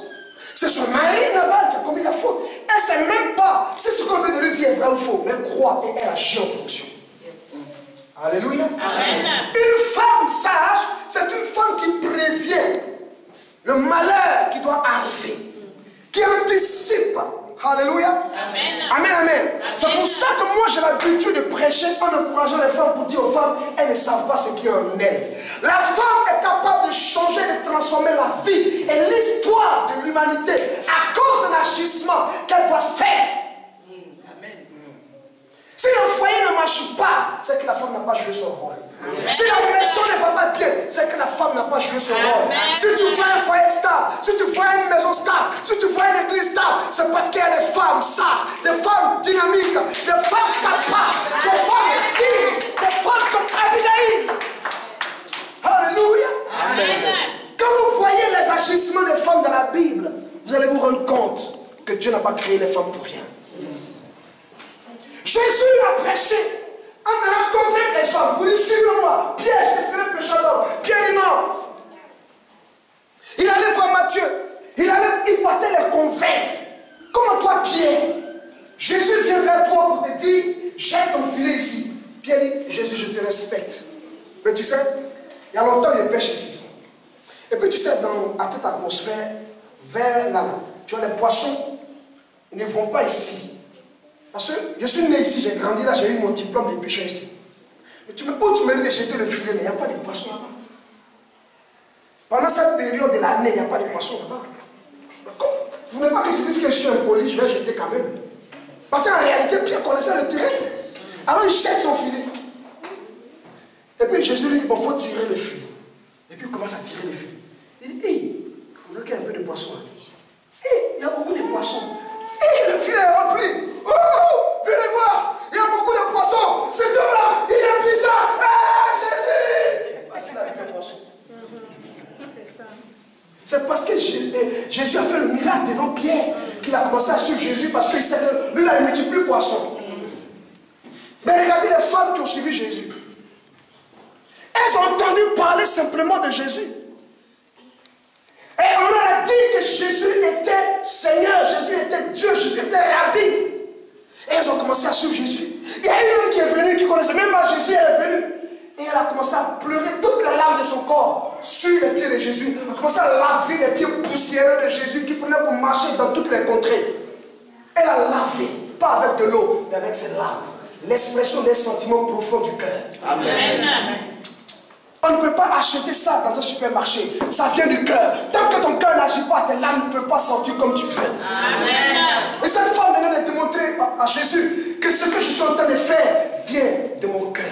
C'est son mari Nabal qui a commis la faute. Elle ne sait même pas si ce qu'on veut de lui dire est vrai ou faux. Mais elle croit et elle agit en fonction. Alléluia. Amen. Une femme sage, c'est une femme qui prévient le malheur qui doit arriver, qui anticipe. Alléluia. Amen. Amen, amen. C'est pour ça que moi j'ai l'habitude de prêcher en encourageant les femmes pour dire aux femmes, elles ne savent pas ce qu'il y a en elles. La femme est capable de changer, de transformer la vie et l'histoire de l'humanité à cause de l'agissement qu'elle doit faire. Si le foyer ne marche pas, c'est que la femme n'a pas joué son rôle. Amen. Si la maison ne va pas bien, c'est que la femme n'a pas joué son rôle. Si tu vois un foyer stable, si tu vois une maison stable, si tu vois une église stable, c'est parce qu'il y a des femmes sages, des femmes dynamiques, des femmes capables, des femmes dignes, des femmes comme Abigail. Alléluia. Amen. Quand vous voyez les agissements des femmes dans la Bible, vous allez vous rendre compte que Dieu n'a pas créé les femmes pour rien. Jésus a prêché en allant convaincre les gens pour dire suivez-moi. Pierre, je te ferai pécheur d'homme. Pierre dit non. Il allait voir Matthieu. Il partait les convaincre. Comment toi, Pierre, Jésus vient vers toi pour te dire jette ton filet ici. Pierre dit Jésus, je te respecte. Mais tu sais, il y a longtemps, il pêche ici. Et puis tu sais, dans cette atmosphère, vers là, tu vois les poissons, ils ne vont pas ici. Parce que je suis né ici, j'ai grandi là, j'ai eu mon diplôme de pêcheur ici. Mais où tu me dis de jeter le filet, il n'y a pas de poissons là-bas. Pendant cette période de l'année, il n'y a pas de poissons là-bas. Vous ne voulez pas que tu dises que je suis impoli, je vais jeter quand même. Parce qu'en réalité, Pierre connaissait le terrain. Alors il jette son filet. Et puis Jésus lui dit, bon, il faut tirer le filet. Et puis il commence commence à tirer les filets. Il dit, hey, on dirait qu'il y a un peu de poisson. Hey, il y a beaucoup de poissons. Hey, le filet est rempli. Oh, venez voir, il y a beaucoup de poissons. Cet homme-là, il est puissant. Ah, Jésus! Parce qu'il a vu les poissons. C'est parce que Jésus a fait le miracle devant Pierre qu'il a commencé à suivre Jésus parce qu'il sait que lui, il a multiplié le poisson. Mais regardez les femmes qui ont suivi Jésus. Elles ont entendu parler simplement de Jésus. Et on leur a dit que Jésus était Seigneur, Jésus était Dieu, Jésus était Rabbi. Et elles ont commencé à suivre Jésus. Il y a une qui est venue, qui ne connaissait même pas Jésus, elle est venue. Et elle a commencé à pleurer toutes les larmes de son corps sur les pieds de Jésus. Elle a commencé à laver les pieds poussiéreux de Jésus qui prenait pour marcher dans toutes les contrées. Elle a lavé, pas avec de l'eau, mais avec ses larmes. L'expression des sentiments profonds du cœur. Amen. On ne peut pas acheter ça dans un supermarché. Ça vient du cœur. Tant que ton cœur n'agit pas, tes larmes ne peuvent pas sortir comme tu fais. Amen. Et cette femme venait de démontrer à Jésus que ce que je suis en train de faire vient de mon cœur.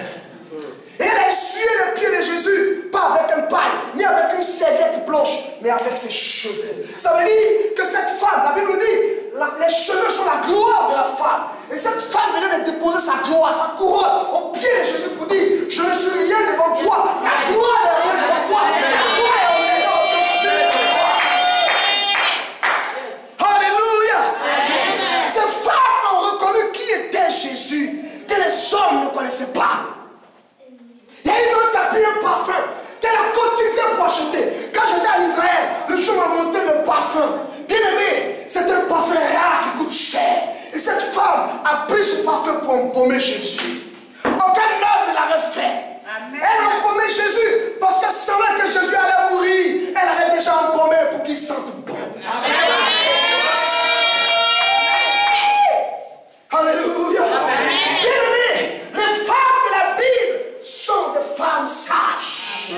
Et elle a essuyé les pieds de Jésus, pas avec un paille, ni avec une serviette blanche, mais avec ses cheveux. Ça veut dire que cette femme, la Bible dit, les cheveux sont la gloire de la femme. Et cette femme venait de déposer sa gloire, sa couronne au pied de Jésus pour dire, je ne suis rien devant toi, la gloire n'est rien devant toi, la gloire est en devant ton cheveu. Alléluia. Ces femmes ont reconnu qui était Jésus, que les hommes ne connaissaient pas. Il y a une autre qui a pris un parfum qu'elle a cotisé pour acheter. Quand j'étais en Israël, le jour m'a monté le parfum. Bien aimé, c'est un parfum rare qui coûte cher. Et cette femme a pris ce parfum pour embaumer Jésus. Aucun homme ne l'avait fait. Amen. Elle a embaumé Jésus parce qu'elle savait que Jésus allait mourir. Elle avait déjà embaumé pour qu'il sente bon. Alléluia. Bien aimé, les femmes de la Bible sont des femmes sages.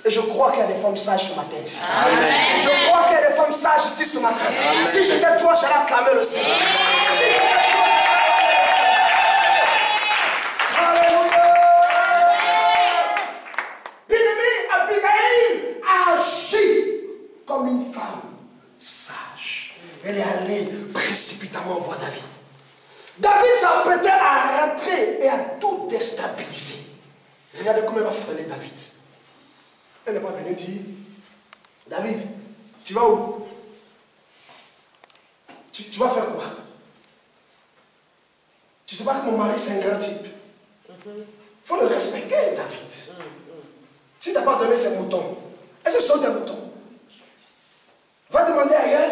Et je crois qu'il y a des femmes sages ce matin ici. Amen. Je crois qu'il y a des femmes sages ici ce matin. Amen. Si j'étais toi, j'allais acclamer le Seigneur. Alléluia. Bien-aimé, Abigail a agi comme une femme sage. Elle est allée précipitamment voir David. David s'apprêtait à rentrer et à tout déstabiliser. Regardez comment elle va freiner David. Elle n'est pas venue dire, David, tu vas où? Tu vas faire quoi? Tu ne sais pas que mon mari c'est un grand type. Il faut le respecter, David. Si tu n'as pas donné ses moutons, est-ce que ce sont tes moutons? Va demander ailleurs.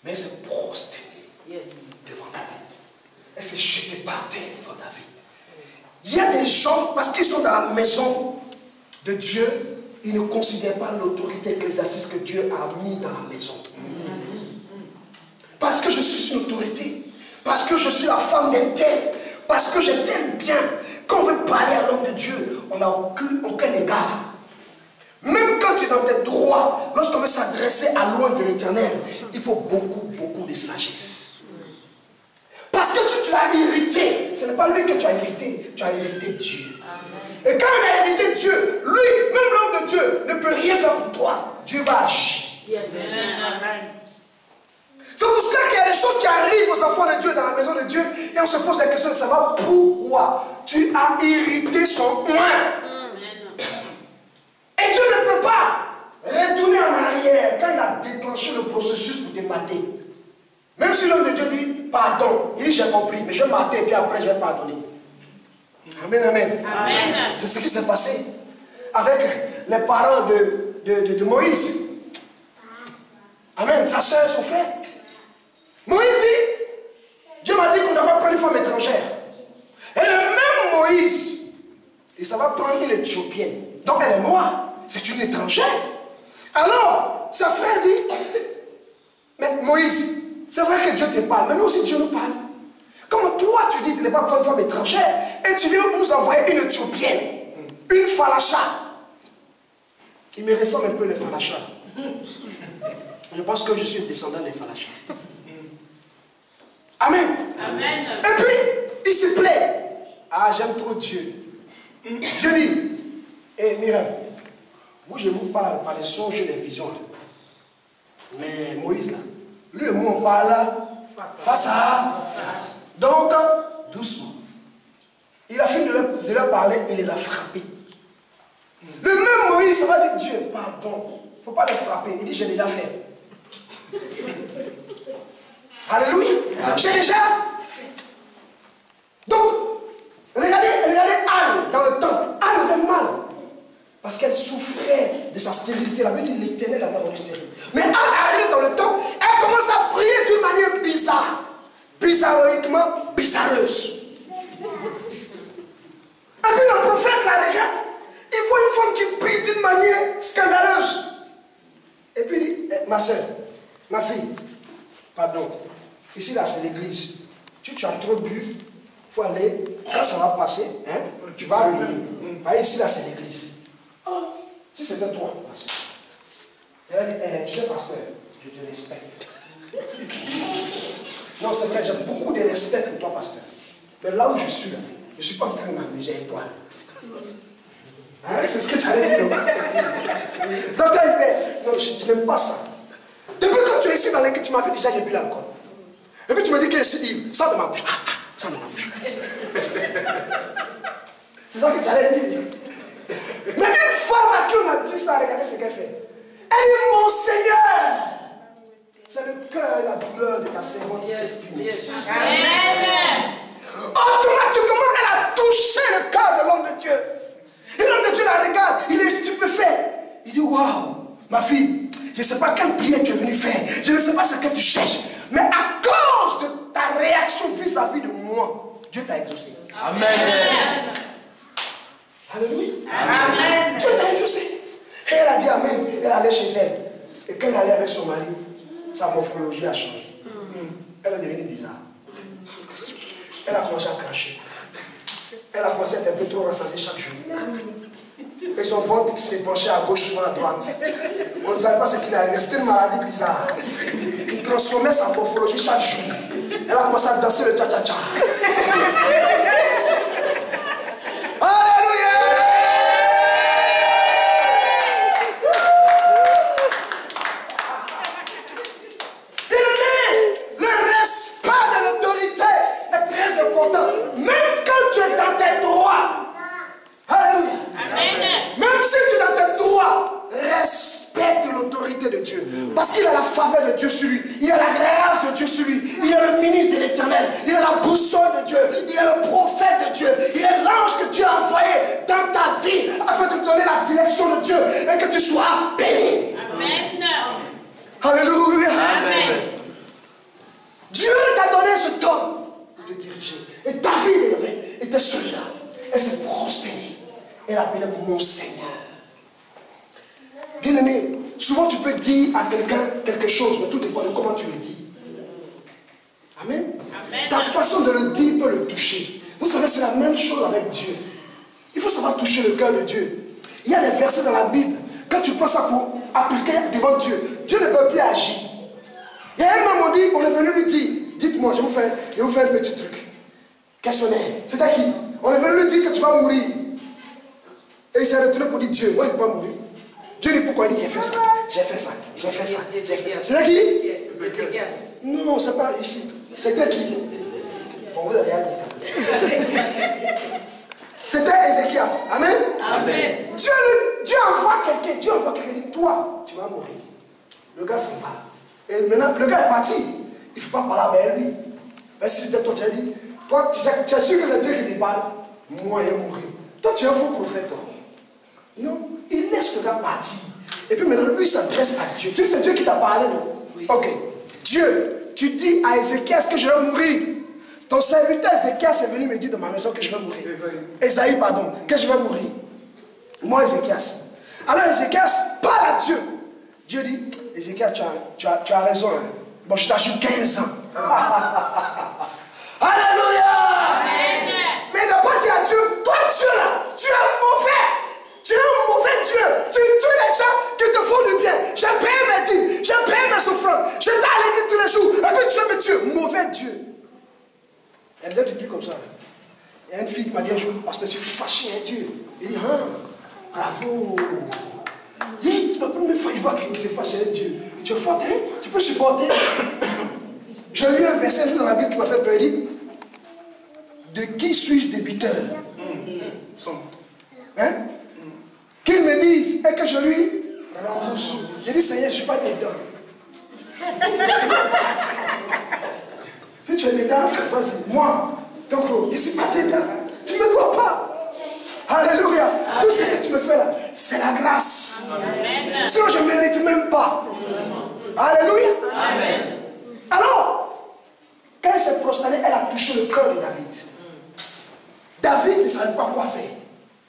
Mais elle s'est prosternée devant David. Elle s'est jetée par terre devant David. Il y a des gens, parce qu'ils sont dans la maison de Dieu, ils ne considèrent pas l'autorité ecclésiastique que Dieu a mis dans la maison. Parce que je suis une autorité, parce que je suis la femme d'un tel, parce que je t'aime bien. Quand on veut parler à l'homme de Dieu, on n'a aucun égard. Même quand tu es dans tes droits, lorsqu'on veut s'adresser à loin de l'Éternel, il faut beaucoup de sagesse. Parce que si tu as hérité, ce n'est pas lui que tu as hérité Dieu. Et quand on a hérité Dieu, lui, même l'homme de Dieu, ne peut rien faire pour toi. Dieu va agir. C'est pour cela qu'il y a des choses qui arrivent aux enfants de Dieu dans la maison de Dieu et on se pose la question de savoir pourquoi tu as hérité son oin. Et Dieu ne peut pas retourner en arrière quand il a déclenché le processus pour te mater. Même si l'homme de Dieu dit pardon, il dit j'ai compris, mais je vais mater et puis après je vais pardonner. Amen, amen. Amen. C'est ce qui s'est passé avec les parents de Moïse. Amen. Sa soeur, son frère. Moïse dit, Dieu m'a dit qu'on ne doit pas prendre une femme étrangère. Et le même Moïse, et ça va prendre une Éthiopienne. Donc elle est noire, c'est une étrangère. Alors, sa frère dit, mais Moïse, c'est vrai que Dieu te parle, mais nous aussi Dieu nous parle. Comment toi tu dis de ne pas prendre une femme étrangère et tu viens nous envoyer une Éthiopienne, une Falacha. Il me ressemble un peu les Falacha. Je pense que je suis descendant des Falacha. Amen. Amen. Et puis, il se plaît. Ah, j'aime trop Dieu. Dieu dit, Et Myriam, vous, je vous parle par les songes et les visions. Mais Moïse, là, lui et moi, on parle face à face. Donc, doucement. Il a fini de leur parler, il les a frappés. Le même Moïse, ça va dire Dieu, pardon, il ne faut pas les frapper. Il dit, j'ai déjà fait. Alléluia. J'ai déjà fait. Donc, regardez Anne dans le temple. Anne avait mal. Parce qu'elle souffrait de sa stérilité. La Bible dit l'Éternel avait rendu stérile. Mais Anne arrive dans le temple, elle commence à prier d'une manière bizarre. Bizarroïquement bizarreuse. Et puis le prophète la regarde. Il voit une femme qui prie d'une manière scandaleuse. Et puis il dit, ma soeur, ma fille, pardon, ici là c'est l'église. Tu as trop bu, il faut aller, quand ça va passer, hein, tu vas venir. Ici là c'est l'église. Oh, si c'était toi, elle a dit, tu es pasteur, je te respecte. Non, c'est vrai, j'ai beaucoup de respect pour toi, pasteur. Mais là où je suis là, je ne suis pas en train de m'amuser avec toi. Hein, c'est ce que tu allais dire. Donc, non, je n'aime pas ça. Depuis que tu es ici dans l'église, tu m'as fait déjà, j'ai bu l'alcool. Et puis tu me dis que je suis ivre. Ça de ma bouche. Ça de ma bouche. C'est ça que tu allais dire. Mais une femme à qui on a dit ça, regardez ce qu'elle fait. Elle dit, mon Seigneur, c'est le cœur et la douleur de ta servante qui s'exprime ici. Automatiquement, elle a touché le cœur de l'homme de Dieu. Et l'homme de Dieu la regarde, il est stupéfait. Il dit, waouh, ma fille, je ne sais pas quelle prière tu es venue faire. Je ne sais pas ce que tu cherches. Mais à cause de ta réaction vis-à-vis de moi, Dieu t'a exaucé. Amen. Alléluia. Amen. Dieu t'a exaucé. Et elle a dit amen. Elle allait chez elle. Et quand elle allait avec son mari, sa morphologie a changé. Elle est devenue bizarre. Elle a commencé à cracher. Elle a commencé à être un peu trop rassasiée chaque jour. Et son ventre s'est penché à gauche, souvent à droite. On ne savait pas ce qu'il arrivait. C'était une maladie bizarre qui transformait sa morphologie chaque jour. Elle a commencé à danser le cha-cha-cha. Alléluia! Le respect de l'autorité est très important. Même quand tu es dans tes droits. Alléluia. Même si tu es dans tes droits, respecte l'autorité de Dieu. Parce qu'il a la faveur de Dieu sur lui. Il a la grâce de Dieu sur lui. Il est le ministre de l'Éternel. Il est la boussole de Dieu. Il est le prophète de Dieu. Il est l'ange que Dieu a envoyé dans ta vie afin de te donner la direction de Dieu et que tu sois béni. Amen. Alléluia. Amen. Dieu t'a donné ce temps pour te diriger. Et David était celui-là. Elle s'est prospérée. Elle appelait mon Seigneur. Bien aimé, souvent tu peux dire à quelqu'un quelque chose, mais tout dépend de comment tu le dis. Amen. Amen. Ta façon de le dire peut le toucher. Vous savez, c'est la même chose avec Dieu. Il faut savoir toucher le cœur de Dieu. Il y a des versets dans la Bible. Quand tu prends ça pour appliquer devant Dieu, Dieu ne peut plus agir. Il y a un moment dit, on est venu lui dire, dites-moi, je vais vous faire un petit truc. Questionnaire. C'est à qui? On est venu lui dire que tu vas mourir. Et il s'est retourné pour dire, Dieu, moi je ne peux pas mourir. Dieu dit pourquoi? Il dit, j'ai fait ça, j'ai fait ça, j'ai fait ça, j'ai fait ça. C'est à qui? Non, c'est pas ici. C'était qui? On vous a rien dit. C'était Ézéchias. Amen. Amen. Dieu envoie quelqu'un. Dieu envoie quelqu'un. Il dit, toi, tu vas mourir. Le gars s'en va. Et maintenant, le gars est parti. Il ne faut pas parler avec lui. Mais si c'était toi, tu as dit, toi, tu es sûr que c'est Dieu qui te parle. Moi, je vais mourir. Toi, tu es un faux prophète, toi. Non, il laisse le gars partir. Et puis maintenant, lui, il s'adresse à Dieu. Tu sais, c'est Dieu qui t'a parlé, non? Oui. Ok. Dieu, tu dis à Ézéchias que je vais mourir. Ton serviteur Ézéchias est venu me dire dans ma maison que je vais mourir. Esaïe, pardon, que je vais mourir. Moi, Ézéchias. Alors, Ézéchias parle à Dieu. Dieu dit, Ézéchias, tu as raison. Hein. Bon, je t'ajoute 15 ans. Alléluia. Amen. Mais il n'a pas dit à Dieu, toi, Dieu, là, tu es mauvais. Tu es un mauvais Dieu. Tu tues les gens qui te font du bien. Je paye mes dîmes. Je paye mes offrandes. Je t'ai à l'église tous les jours. Et puis tu es me tuer. Mauvais Dieu. Elle ne dit plus comme ça. Il y a une fille qui m'a dit un jour, parce que je suis fâché avec Dieu. Il dit, Bravo. C'est la première fois qu'il voit qu'il s'est fâché avec Dieu. Tu es fort, hein? Tu peux supporter. J'ai lu un verset un jour dans la Bible qui m'a fait peur. Il dit, de qui suis-je débiteur? Hein? Qu'il me dise et que je lui rembourse. J'ai dit, Seigneur, je ne suis pas dedans. Si tu es dedans, vas-y. Moi, donc, je ne suis pas dedans. Tu ne me dois pas. Alléluia. Tout ce que tu me fais là, c'est la grâce. Amen. Sinon, je ne mérite même pas. Alléluia. Amen. Alors, quand elle s'est prosternée, elle a touché le cœur de David. David ne savait pas quoi faire.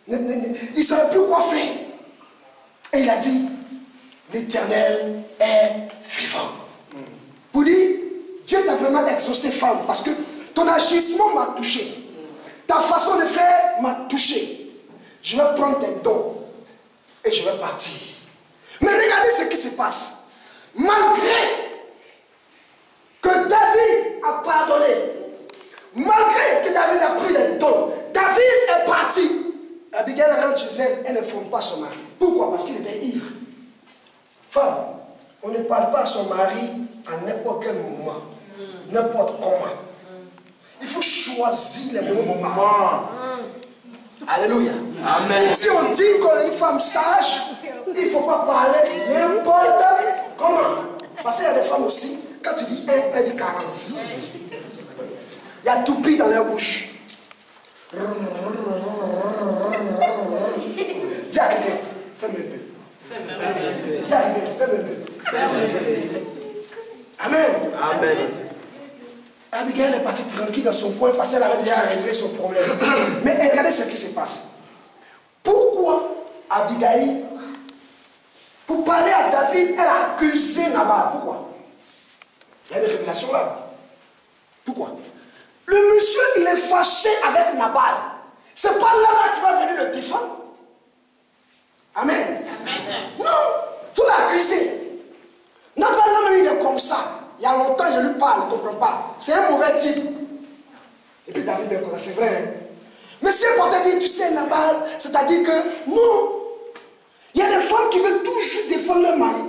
Il ne savait plus quoi faire. Et il a dit, l'Éternel est vivant. Pour dire, Dieu t'a vraiment exaucé, femme, parce que ton agissement m'a touché. Ta façon de faire m'a touché. Je vais prendre tes dons et je vais partir. Mais regardez ce qui se passe. Malgré que David a pardonné, malgré que David a pris les dons, David est parti. Abigail rentre chez elle, elle ne fonde pas son mari. Pourquoi? Parce qu'il était ivre. Femme, on ne parle pas à son mari à n'importe quel moment, n'importe comment. Il faut choisir les moments pour parler. Alléluia. Amen. Si on dit qu'on est une femme sage, il ne faut pas parler n'importe comment. Parce qu'il y a des femmes aussi, quand tu dis 1, elle dit 40. Il y a tout pris dans leur bouche. Dis à quelqu'un, fais-moi un peu. Dis à quelqu'un, fais-moi un peu. Amen. Amen. Abigail est partie tranquille dans son coin parce qu'elle avait déjà réglé son problème. Mais regardez ce qui se passe. Pourquoi Abigail, pour parler à David, elle a accusé Nabal? Pourquoi? Il y a une révélation là. Pourquoi? Le monsieur, il est fâché avec Nabal. C'est pas là que tu vas venir le défendre. Amen. Amen. Non, il faut l'accuser. Nabal, il est comme ça. Il y a longtemps, je lui parle, il ne comprend pas. C'est un mauvais type. Et puis David me connaît, c'est vrai. Hein? Mais si on te dit, tu sais, Nabal, c'est-à-dire que non. Il y a des femmes qui veulent toujours défendre leur mari.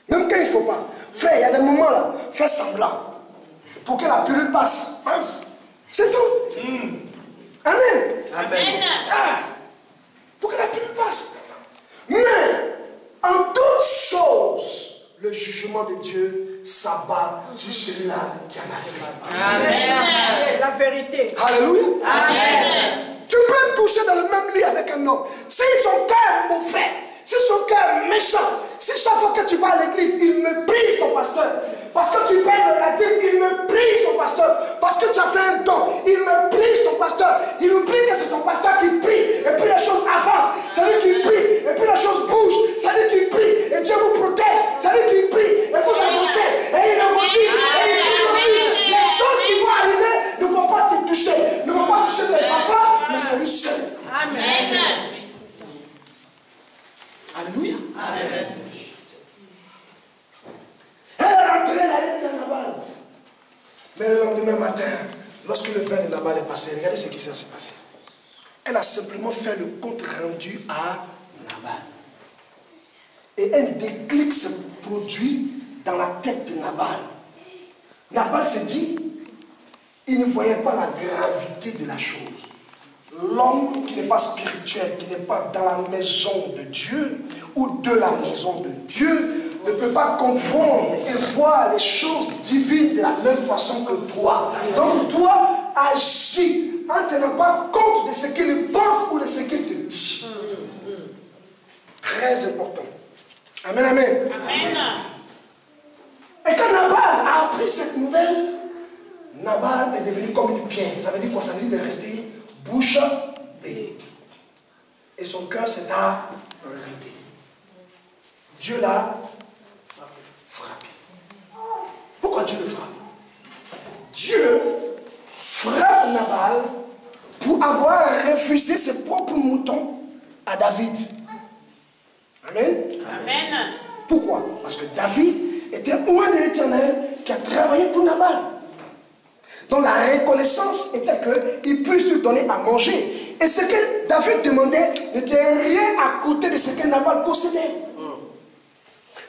Même quand il ne faut pas. Frère, il y a des moments là, fais semblant. Pour que la pilule passe. C'est tout. Amen. Amen. Ah, pour que la pilule passe. Mais, en toutes choses, le jugement de Dieu s'abat sur celui-là qui a mal fait. Amen. La vérité. Alléluia. Amen. Tu peux te coucher dans le même lit avec un homme. Si son cœur est mauvais, si son cœur est méchant, si chaque fois que tu vas à l'église, il méprise ton pasteur. Parce que tu payes le latin, il méprise ton pasteur. Parce que tu as fait un don, il méprise ton pasteur. Il oublie que c'est ton pasteur qui prie. Et puis les choses avancent. C'est lui qui prie. Et puis les choses bougent. C'est lui qui prie. Et Dieu vous protège. C'est lui qui prie. Et vous avancez. Et il est maudit. Et il est maudit. Les choses qui vont arriver ne vont pas te toucher. Ne vont pas toucher tes enfants, mais c'est lui seul. Amen. Alléluia. Amen. Elle est rentrée, elle a dit à Nabal. Mais le lendemain matin, lorsque le frère de Nabal est passé, regardez ce qui s'est passé. Elle a simplement fait le compte rendu à Nabal. Et un déclic se produit dans la tête de Nabal. Nabal se dit, il ne voyait pas la gravité de la chose. L'homme qui n'est pas spirituel, qui n'est pas dans la maison de Dieu ou de la maison de Dieu, ne peut pas comprendre et voir les choses divines de la même façon que toi. Donc toi, agis en ne tenant pas compte de ce qu'il pense ou de ce qu'il te dit. Très important. Amen, amen. Amen. Et quand Nabal a appris cette nouvelle, Nabal est devenu comme une pierre. Ça veut dire quoi? Ça veut dire de rester bouche bée. Et son cœur s'est arrêté. Dieu l'a frappé. Pourquoi Dieu le frappe? Dieu frappe Nabal pour avoir refusé ses propres moutons à David. Amen. Amen. Pourquoi? Parce que David était loin de l'Éternel qui a travaillé pour Nabal. Donc la reconnaissance était qu'il puisse lui donner à manger. Et ce que David demandait n'était rien à côté de ce que Nabal possédait.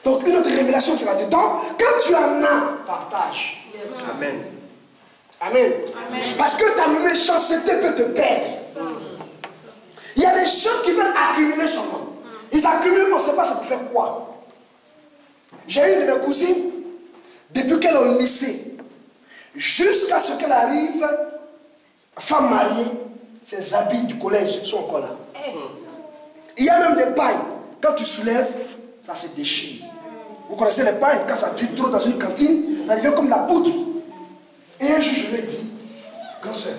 Donc une autre révélation qui va dedans, quand tu en as, partage. Amen. Amen. Parce que ta méchanceté peut te perdre. Il y a des gens qui veulent accumuler son nom. Ils accumulent, on ne sait pas ça pour faire quoi. J'ai une de mes cousines, depuis qu'elle est au lycée, jusqu'à ce qu'elle arrive, femme mariée, ses habits du collège sont encore là. Il y a même des pailles. Quand tu soulèves, ça se déchire. Vous connaissez les pailles, quand ça dure trop dans une cantine, ça devient comme la poudre. Et un jour, je lui ai dit, grand soeur,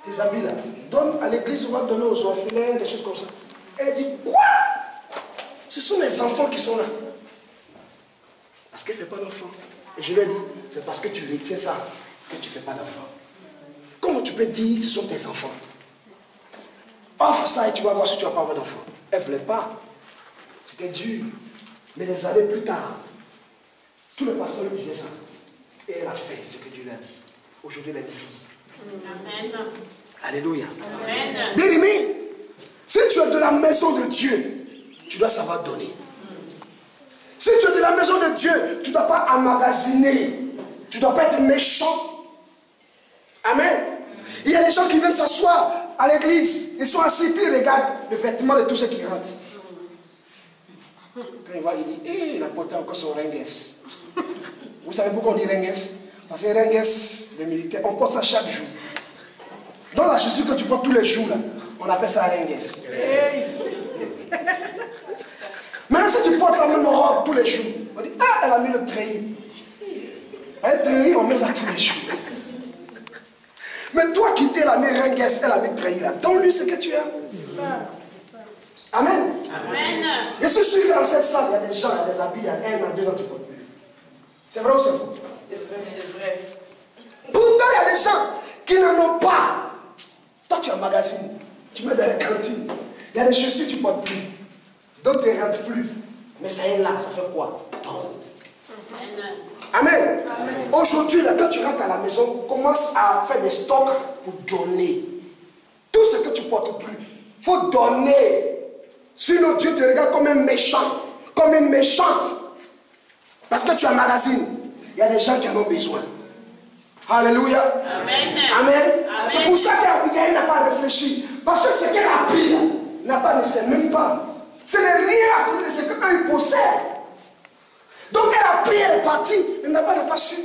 tes habits là, donne à l'église, on va donner aux orphelins, des choses comme ça. Elle dit, quoi? Ce sont mes enfants qui sont là. Parce qu'elle ne fait pas d'enfants. Et je lui ai dit, c'est parce que tu retiens ça que tu ne fais pas d'enfants. Comment tu peux dire, ce sont tes enfants? Offre ça et tu vas voir si tu ne vas pas avoir d'enfants. Elle ne voulait pas. C'était dur. Mais des années plus tard, tous les pasteurs lui disaient ça. Et elle a fait ce que Dieu lui a dit. Aujourd'hui, elle est une fille. Amen. Alléluia. Amen. Bien-aimé, si tu es de la maison de Dieu, tu dois savoir donner. Si tu es de la maison de Dieu, tu ne dois pas emmagasiner. Tu ne dois pas être méchant. Amen. Il y a des gens qui viennent s'asseoir à l'église. Ils sont assis, puis ils regardent le vêtement de tous ceux qui rentrent. Quand il voit, il dit, il a porté encore son ringues. Vous savez pourquoi on dit ringues? Parce que ringues des militaires, on porte ça chaque jour. Dans la chaussure que tu portes tous les jours, là, on appelle ça ringues. Maintenant, si tu portes la même robe tous les jours, on dit, elle a mis le treillis. Un treillis, on met ça tous les jours. Mais toi qui t'es la mis ringues, elle a mis le treillis là, donne-lui ce que tu as. Amen. Amen. Je suis sûr que dans cette salle, il y a des gens, il y a des habits, il y a 1 an, 2 ans, tu ne portes plus. C'est vrai ou c'est faux? C'est vrai. Pourtant, il y a des gens qui n'en ont pas. Toi, tu emmagasines, tu mets dans les cantines. Il y a des chaussures, tu ne portes plus. D'autres ne rentrent plus. Mais ça est là, ça fait quoi? Amen. Amen. Aujourd'hui, là, quand tu rentres à la maison, commence à faire des stocks pour donner. Tout ce que tu ne portes plus, il faut donner. Sinon, Dieu te regarde comme un méchant, comme une méchante. Parce que tu emmagasines. Il y a des gens qui en ont besoin. Alléluia. Amen. Amen. C'est pour ça qu'Abigail n'a pas réfléchi. Parce que ce qu'elle a pris, Nabal ne sait même pas. Ce n'est rien à côté de ce qu'eux ils possèdent. Donc elle a pris, elle est partie, mais Nabal n'a pas su.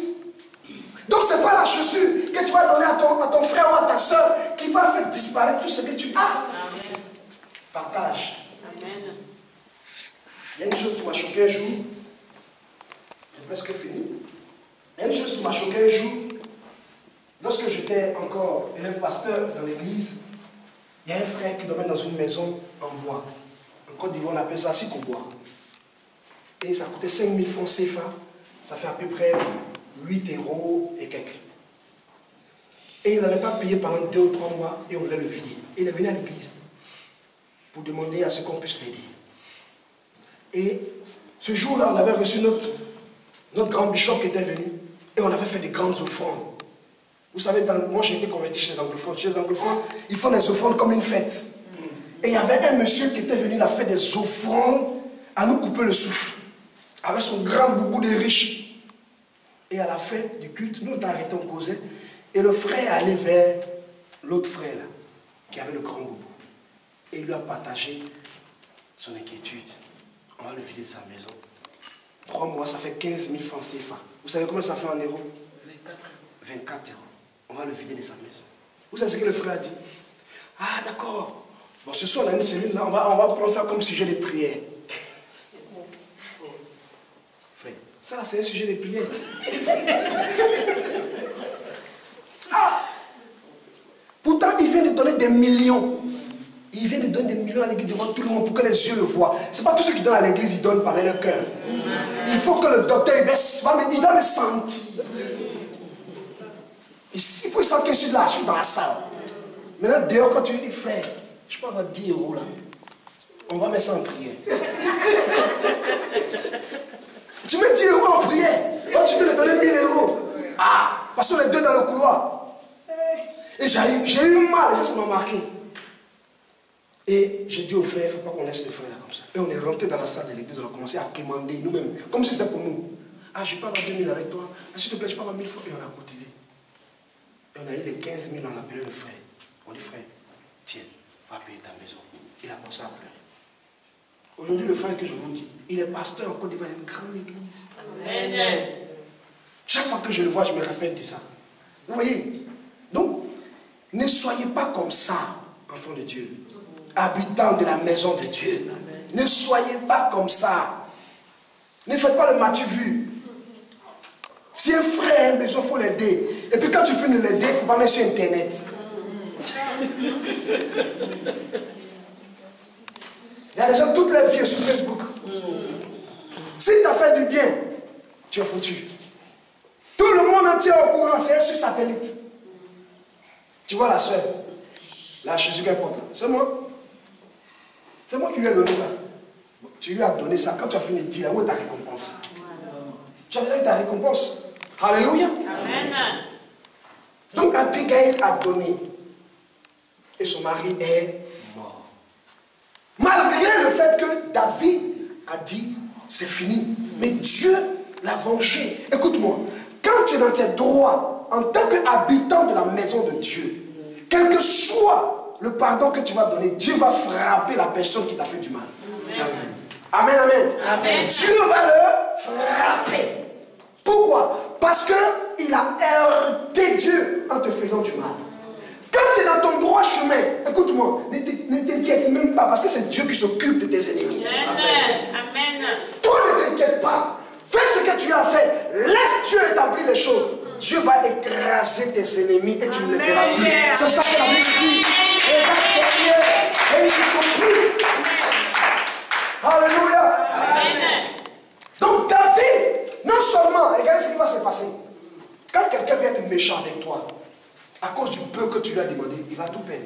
Donc ce n'est pas la chaussure que tu vas donner à ton frère ou à ta soeur qui va faire disparaître tout ce que tu as. Amen. Partage. Amen. Il y a une chose qui m'a choqué un jour. J'ai presque fini. Il y a une chose qui m'a choqué un jour. Lorsque j'étais encore élève pasteur dans l'église, il y a un frère qui dormait dans une maison en bois. En Côte d'Ivoire, on appelle ça sikobois. Et ça coûtait 5 000 francs CFA. Ça fait à peu près 8 € et quelques. Et il n'avait pas payé pendant 2 ou 3 mois et on voulait le vider. Et il est venu à l'église pour demander à ce qu'on puisse l'aider. Et ce jour-là, on avait reçu notre grand bishop qui était venu et on avait fait des grandes offrandes. Vous savez, moi j'ai été converti chez les anglophones. Chez les anglophones, ils font des offrandes comme une fête. Et il y avait un monsieur qui était venu, il a fait des offrandes à nous couper le souffle. Avec son grand boubou de riche. Et à la fin du culte, nous on arrêté, on causait. Et le frère allait vers l'autre frère là, qui avait le grand boubou. Et il lui a partagé son inquiétude. On va le vider de sa maison. 3 mois, ça fait 15 000 francs CFA. Vous savez combien ça fait en euros? 24 €. On va le vider de sa maison. Vous savez ce que le frère a dit? Ah d'accord. Bon, ce soir on a une cellule là, on va prendre ça comme sujet de prière. Frère, ça là c'est un sujet de prière. Ah! Pourtant il vient de donner des millions. Il vient de donner des millions à l'église devant tout le monde pour que les yeux le voient. Ce n'est pas tous ceux qui donnent à l'église, ils donnent par le cœur. Il faut que le docteur il doit me sentir. Ici, il faut sentir que je suis là, je suis dans la salle. Maintenant, dehors, quand tu lui dis, frère, je peux avoir 10 € là. On va mettre ça en prière. Tu mets 10 € en prière. Quand tu veux lui donner 1 000 €. Ah, parce qu'on est deux dans le couloir. Et j'ai eu mal, et ça m'a marqué. Et j'ai dit aux frères, il ne faut pas qu'on laisse les frères là comme ça. Et on est rentré dans la salle de l'église, on a commencé à quémander nous-mêmes, comme si c'était pour nous. Ah, je peux avoir 2000 avec toi. S'il te plaît, je peux avoir 1000 francs. Et on a cotisé. Et on a eu les 15 000, on a appelé le frère. On dit, frère, tiens, va payer ta maison. Il a commencé à pleurer. Aujourd'hui, le frère que je vous dis, il est pasteur en Côte d'Ivoire, une grande église. Amen. Chaque fois que je le vois, je me rappelle de ça. Vous voyez? Donc, ne soyez pas comme ça, enfants de Dieu, habitants de la maison de Dieu. Amen. Ne soyez pas comme ça. Ne faites pas le Mathieu vu. Si un frère a besoin, il faut l'aider. Et puis quand tu finis de l'aider, il ne faut pas mettre sur Internet. Il y a des gens, toute leur vie sur Facebook. Si tu as fait du bien, tu es foutu. Tout le monde entier est au courant, c'est sur satellite. Tu vois la soeur, la Jésus qu'elle porte là, c'est moi. C'est moi qui lui ai donné ça. Bon, tu lui as donné ça. Quand tu as fini de dire, où est ta récompense? Tu as déjà eu ta récompense. Alléluia. Amen. Donc Abigail a donné. Et son mari est mort. Malgré le fait que David a dit, c'est fini. Mais Dieu l'a vengé. Écoute-moi, quand tu es dans tes droits, en tant qu'habitant de la maison de Dieu, quel que soit le pardon que tu vas donner, Dieu va frapper la personne qui t'a fait du mal. Amen, amen. Amen. Dieu va le frapper. Pourquoi? Parce qu'il a heurté Dieu en te faisant du mal. Quand tu es dans ton droit chemin, écoute-moi, ne t'inquiète même pas, parce que c'est Dieu qui s'occupe de tes ennemis. Amen. Toi, ne t'inquiète pas. Fais ce que tu as fait. Laisse Dieu établir les choses. Dieu va écraser tes ennemis et tu ne les verras plus. C'est pour ça que la Bible dit, et ils ne sont plus. Alléluia. Amen. Donc David, non seulement, regardez ce qui va se passer. Quand quelqu'un vient être méchant avec toi, à cause du peu que tu lui as demandé, il va tout perdre.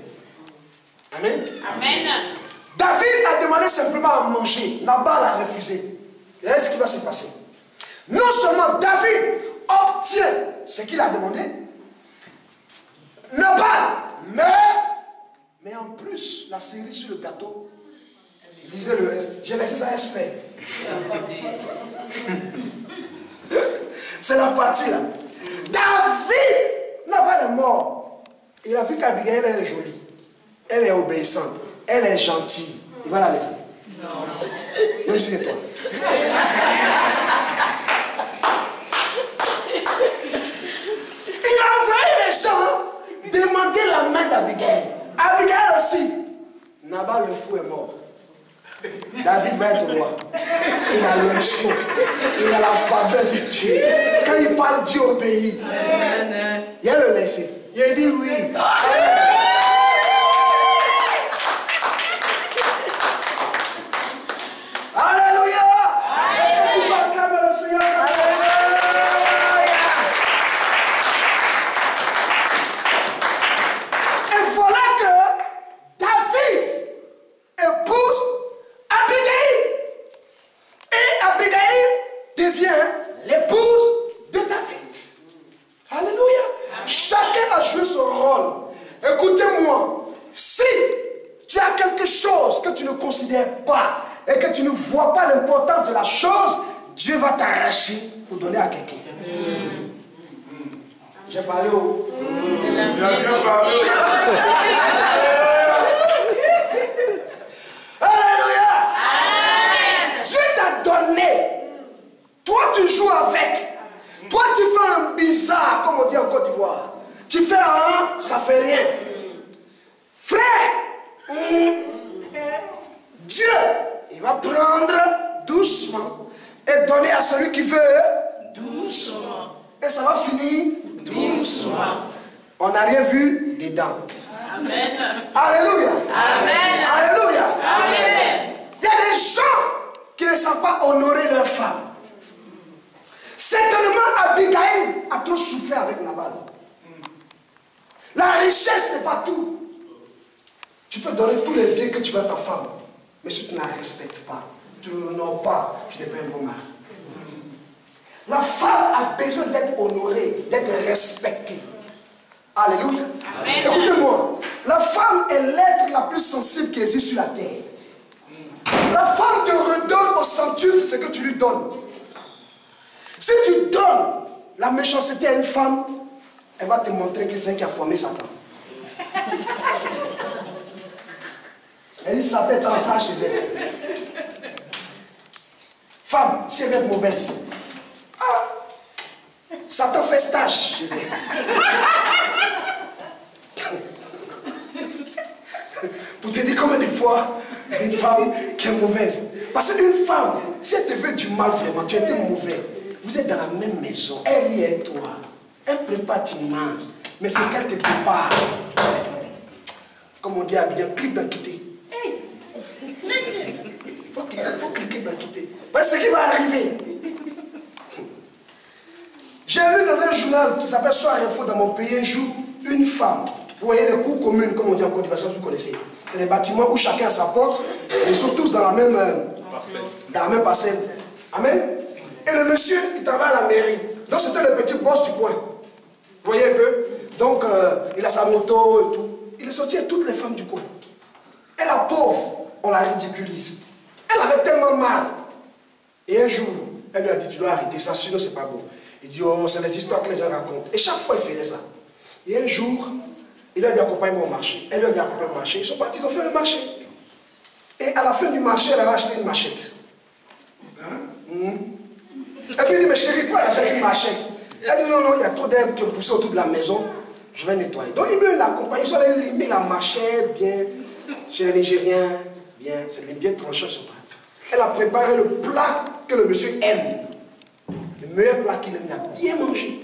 Amen. Amen. David a demandé simplement à manger. Nabal a refusé. Regardez ce qui va se passer. Non seulement David obtient ce qu'il a demandé, Nabal meurt, mais en plus, la cerise sur le gâteau, lisez le reste. J'ai laissé ça exprès. C'est la partie là. David, Nabal est mort. Il a vu qu'Abigail, elle est jolie. Elle est obéissante. Elle est gentille. Il va la laisser. Non. Même si c'est toi. Il a envoyé les gens demander la main d'Abigail. Abigail aussi. Nabal le fou est mort. David va être roi. Il a l'onction. Il a la faveur de Dieu. Quand il parle, Dieu obéit. Il a le laissé. Il a dit oui. Alléluia. Est-ce que tu peux acclamer le Seigneur? Alléluia. Et voilà que David épouse Abigail. Et Abigail devient l'épouse de David. Alléluia. Chacun a joué son rôle. Écoutez-moi. Si tu as quelque chose que tu ne considères pas et que tu ne vois pas l'importance de la chose, Dieu va t'arracher pour donner à quelqu'un. J'ai parlé au... Tu as bien parlé. Alléluia. Dieu t'a donné. Toi, tu joues avec. Toi, tu fais un bizarre, comme on dit en Côte d'Ivoire. Tu fais un, ça fait rien. Frère, Dieu, il va prendre doucement et donner à celui qui veut doucement. Et ça va finir doucement. On n'a rien vu dedans. Amen. Alléluia. Amen. Alléluia. Amen. Il y a des gens qui ne savent pas honorer leur femme. Certainement, Abigail a trop souffert avec Nabal. La richesse n'est pas tout. Tu peux donner tous les biens que tu veux à ta femme. Mais si tu ne la respectes pas, tu ne l'honores pas, tu n'es pas un bon mari. La femme a besoin d'être honorée, d'être respectée. Alléluia. Écoutez-moi, la femme est l'être la plus sensible sensible qui existe sur la terre. La femme te redonne au centuple ce que tu lui donnes. Si tu donnes la méchanceté à une femme, elle va te montrer que c'est elle qui a formé Satan. Elle dit Satan est en ça chez elle. Femme, si elle veut être mauvaise, Satan fait stage chez elle. Pour te dire combien de fois une femme qui est mauvaise. Parce qu'une femme, si elle te fait du mal vraiment, tu as été mauvais, vous êtes dans la même maison, elle rit avec toi, elle prépare, tu manges, mais c'est qu'elle te prépare. Comme on dit à Abidjan, clique dans quitter. Il faut cliquer dans quitter. Voyez ce qui va arriver. J'ai lu dans un journal qui s'appelle Soir Info dans mon pays un jour, une femme. Vous voyez les cours communes, comme on dit en Côte d'Ivoire, vous connaissez. C'est des bâtiments où chacun a sa porte, mais ils sont tous dans la même parcelle. Amen. Et le monsieur, il travaille à la mairie. Donc c'était le petit boss du coin. Vous voyez un peu. Donc il a sa moto et tout. Il est sorti avec toutes les femmes du coin. Et la pauvre, on la ridiculise. Elle avait tellement mal. Et un jour, elle lui a dit, tu dois arrêter ça, sinon c'est pas bon. Il dit, oh, c'est les histoires que les gens racontent. Et chaque fois, il faisait ça. Et un jour, il lui a dit, accompagne-moi au marché. Elle lui a dit, accompagne-moi au marché. Ils sont partis, ils ont fait le marché. Et à la fin du marché, elle a acheté une machette. Et puis il dit, mais chérie, pourquoi elle a acheté une machette? Elle dit, non, non, il y a trop d'herbes qui ont poussé autour de la maison. Je vais nettoyer. Donc il me l'accompagne. Ils sont allés limer la machette, bien, chez les Nigériens, bien, c'est bien tranchant sur pâte. Elle a préparé le plat que le monsieur aime. Le meilleur plat qu'il aime, il a bien mangé.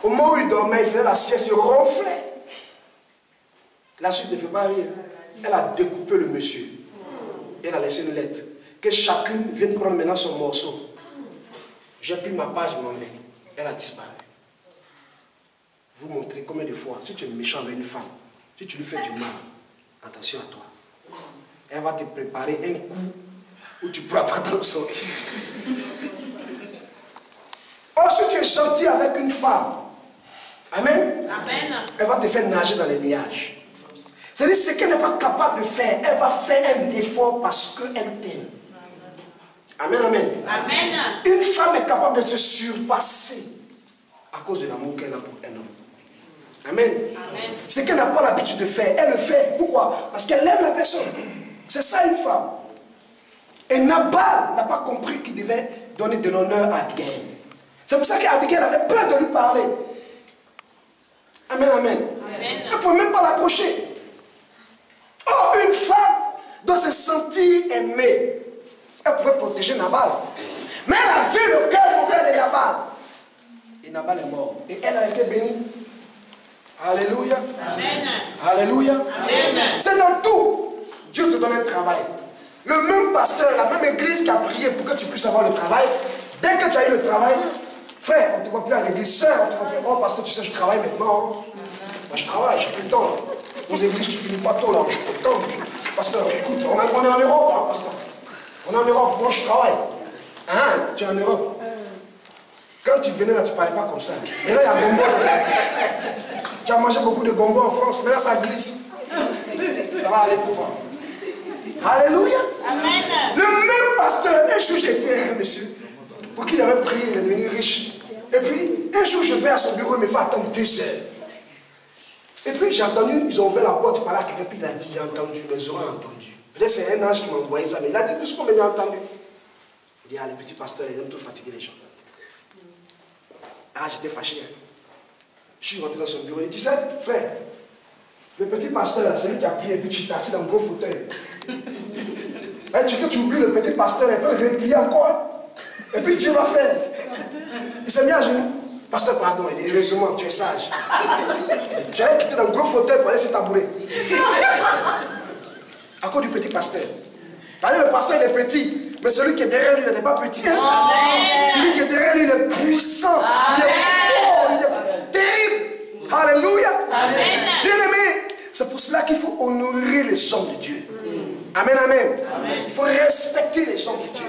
Au moment où il dormait, il faisait la sieste, il ronflait. La suite ne fait pas rire. Elle a découpé le monsieur. Elle a laissé une lettre. Que chacune vienne prendre maintenant son morceau. J'ai pris ma page, je m'en vais. Elle a disparu. Vous montrez combien de fois, si tu es méchant avec une femme, si tu lui fais du mal, attention à toi. Elle va te préparer un coup où tu ne pourras pas t'en sortir. Or, si tu es gentil avec une femme, amen, Amen. elle va te faire nager dans les nuages. C'est-à-dire, ce qu'elle n'est pas capable de faire, elle va faire un effort parce qu'elle t'aime. Amen, amen. Amen. Une femme est capable de se surpasser à cause de l'amour qu'elle a pour un homme. Amen. Amen. Ce qu'elle n'a pas l'habitude de faire, elle le fait. Pourquoi? Parce qu'elle aime la personne. C'est ça une femme. Et Nabal n'a pas compris qu'il devait donner de l'honneur à Abigail. C'est pour ça qu'Abigail avait peur de lui parler. Amen, amen. Elle ne pouvait même pas l'approcher. Oh, une femme doit se sentir aimée. Elle pouvait protéger Nabal. Mais elle a vu le cœur mauvais de Nabal. Et Nabal est mort. Et elle a été bénie. Alléluia. Amen. Alléluia. Amen. C'est dans tout. Dieu te donne un travail. Le même pasteur, la même église qui a prié pour que tu puisses avoir le travail, dès que tu as eu le travail, frère, on ne te voit plus à l'église, sœur, on ne te voit plus. Oh, pasteur, tu sais, je travaille maintenant. Moi, je travaille, j'ai plus le temps. Aux églises qui ne finissent pas tôt, là, je n'ai plus le temps. Pasteur, écoute, on est en Europe, hein, pasteur. On est en Europe, moi, je travaille. Hein, tu es en Europe. Quand tu venais là, tu ne parlais pas comme ça. Mais là, il y a un bonbon dans ta bouche. Tu as mangé beaucoup de bonbons en France, mais là, ça glisse. Ça va aller pour toi. Alléluia. Amen. Le même pasteur, un jour, j'ai dit à un monsieur, pour qui il avait prié, il est devenu riche. Et puis, un jour, je vais à son bureau, il me fait attendre 2 heures. Et puis, j'ai entendu, ils ont ouvert la porte, il parlait à quelqu'un, puis il a dit, j'ai entendu, les oreilles entendu. Peut-être c'est un ange qui m'a envoyé ça, mais il a dit doucement, mais j'ai entendu. Il dit, ah, les petits pasteurs, ils aiment tout fatiguer les gens. Ah, j'étais fâché. Hein. Je suis rentré dans son bureau, il dit, tu sais, frère, le petit pasteur, c'est lui qui a prié, et puis tu t'es assis dans le gros fauteuil. Tu oublies le petit pasteur, il peut replier encore. Et puis Dieu va faire. Il s'est mis à genoux. Pasteur, pardon, il dit, heureusement, tu es sage. Tu allais quitter dans le gros fauteuil pour aller se tabourer. À cause du petit pasteur. Le pasteur, il est petit. Mais celui qui est derrière lui, il n'est pas petit. Hein? Celui qui est derrière lui, il est puissant. Il est fort. Il est terrible. Alléluia. Bien-aimé, c'est pour cela qu'il faut honorer les hommes de Dieu. Amen, amen. Il faut respecter les hommes de Dieu.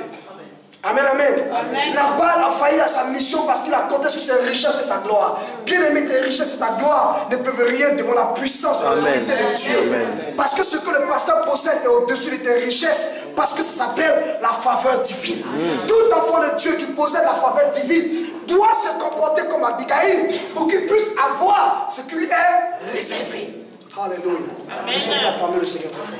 Amen, amen. Nabal a failli à sa mission parce qu'il a compté sur ses richesses et sa gloire. Bien aimé, tes richesses et ta gloire ne peuvent rien devant la puissance et l'autorité de Dieu. Amen. Parce que ce que le pasteur possède est au-dessus de tes richesses, parce que ça s'appelle la faveur divine. Tout enfant de Dieu qui possède la faveur divine doit se comporter comme Abigail pour qu'il puisse avoir ce qui lui est réservé. Alléluia. Nous sommes acclamés le Seigneur très fort.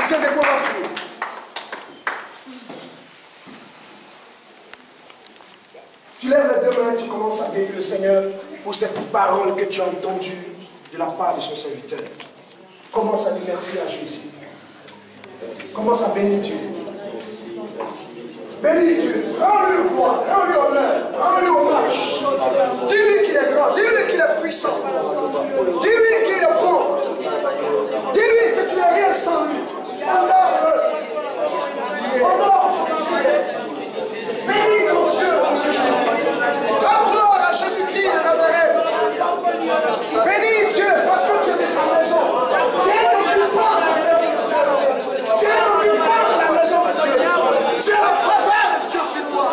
Tiens debout, on va prier. Tu lèves les deux mains et tu commences à bénir le Seigneur pour cette parole que tu as entendue de la part de son serviteur. Commence à dire merci à Jésus. Commence à bénir Dieu. Bénis Dieu. Rends-lui gloire, rends-lui honneur, rends-lui hommage. Dis-lui qu'il est grand, dis-lui qu'il est puissant. Dis-lui qu'il est bon. Dis-lui que tu n'es rien sans lui. Bénis ton Dieu pour ce jour. Rends gloire à Jésus-Christ de Nazareth. Bénis Dieu parce que tu es de sa maison. Dieu n'occupe pas la maison de Dieu. Dieu n'occupe pas la maison de Dieu. Tu as la faveur de Dieu sur toi.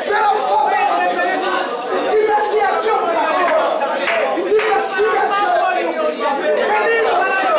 Tu as la faveur de Dieu. Dis merci à Dieu pour la faveur. Dis merci à Dieu. Bénis ton Dieu.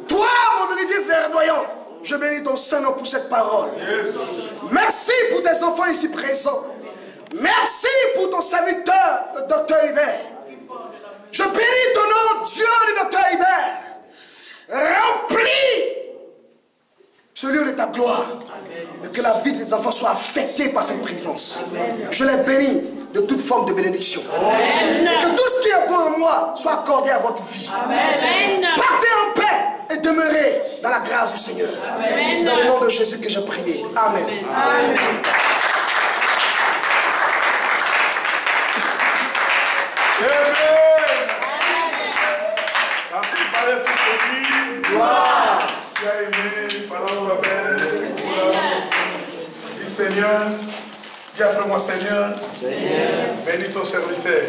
Toi, mon olivier verdoyant, je bénis ton Saint-Nom pour cette parole. Merci pour tes enfants ici présents. Merci pour ton serviteur, le docteur Hubert. Je bénis ton nom, Dieu du docteur Hubert. Remplis ce lieu de ta gloire. Et que la vie de tes enfants soit affectée par cette présence. Je les bénis de toute forme de bénédiction. Amen. Et que tout ce qui est bon en moi soit accordé à votre vie. Amen. Partez en paix et demeurez dans la grâce du Seigneur. C'est dans le nom de Jésus que j'ai prié. Amen. Amen. Parce qu'il parlait tout petit, gloire. Tu as aimé, parole mauvaise. Dis Seigneur. Dis après moi, Seigneur, bénis ton serviteur.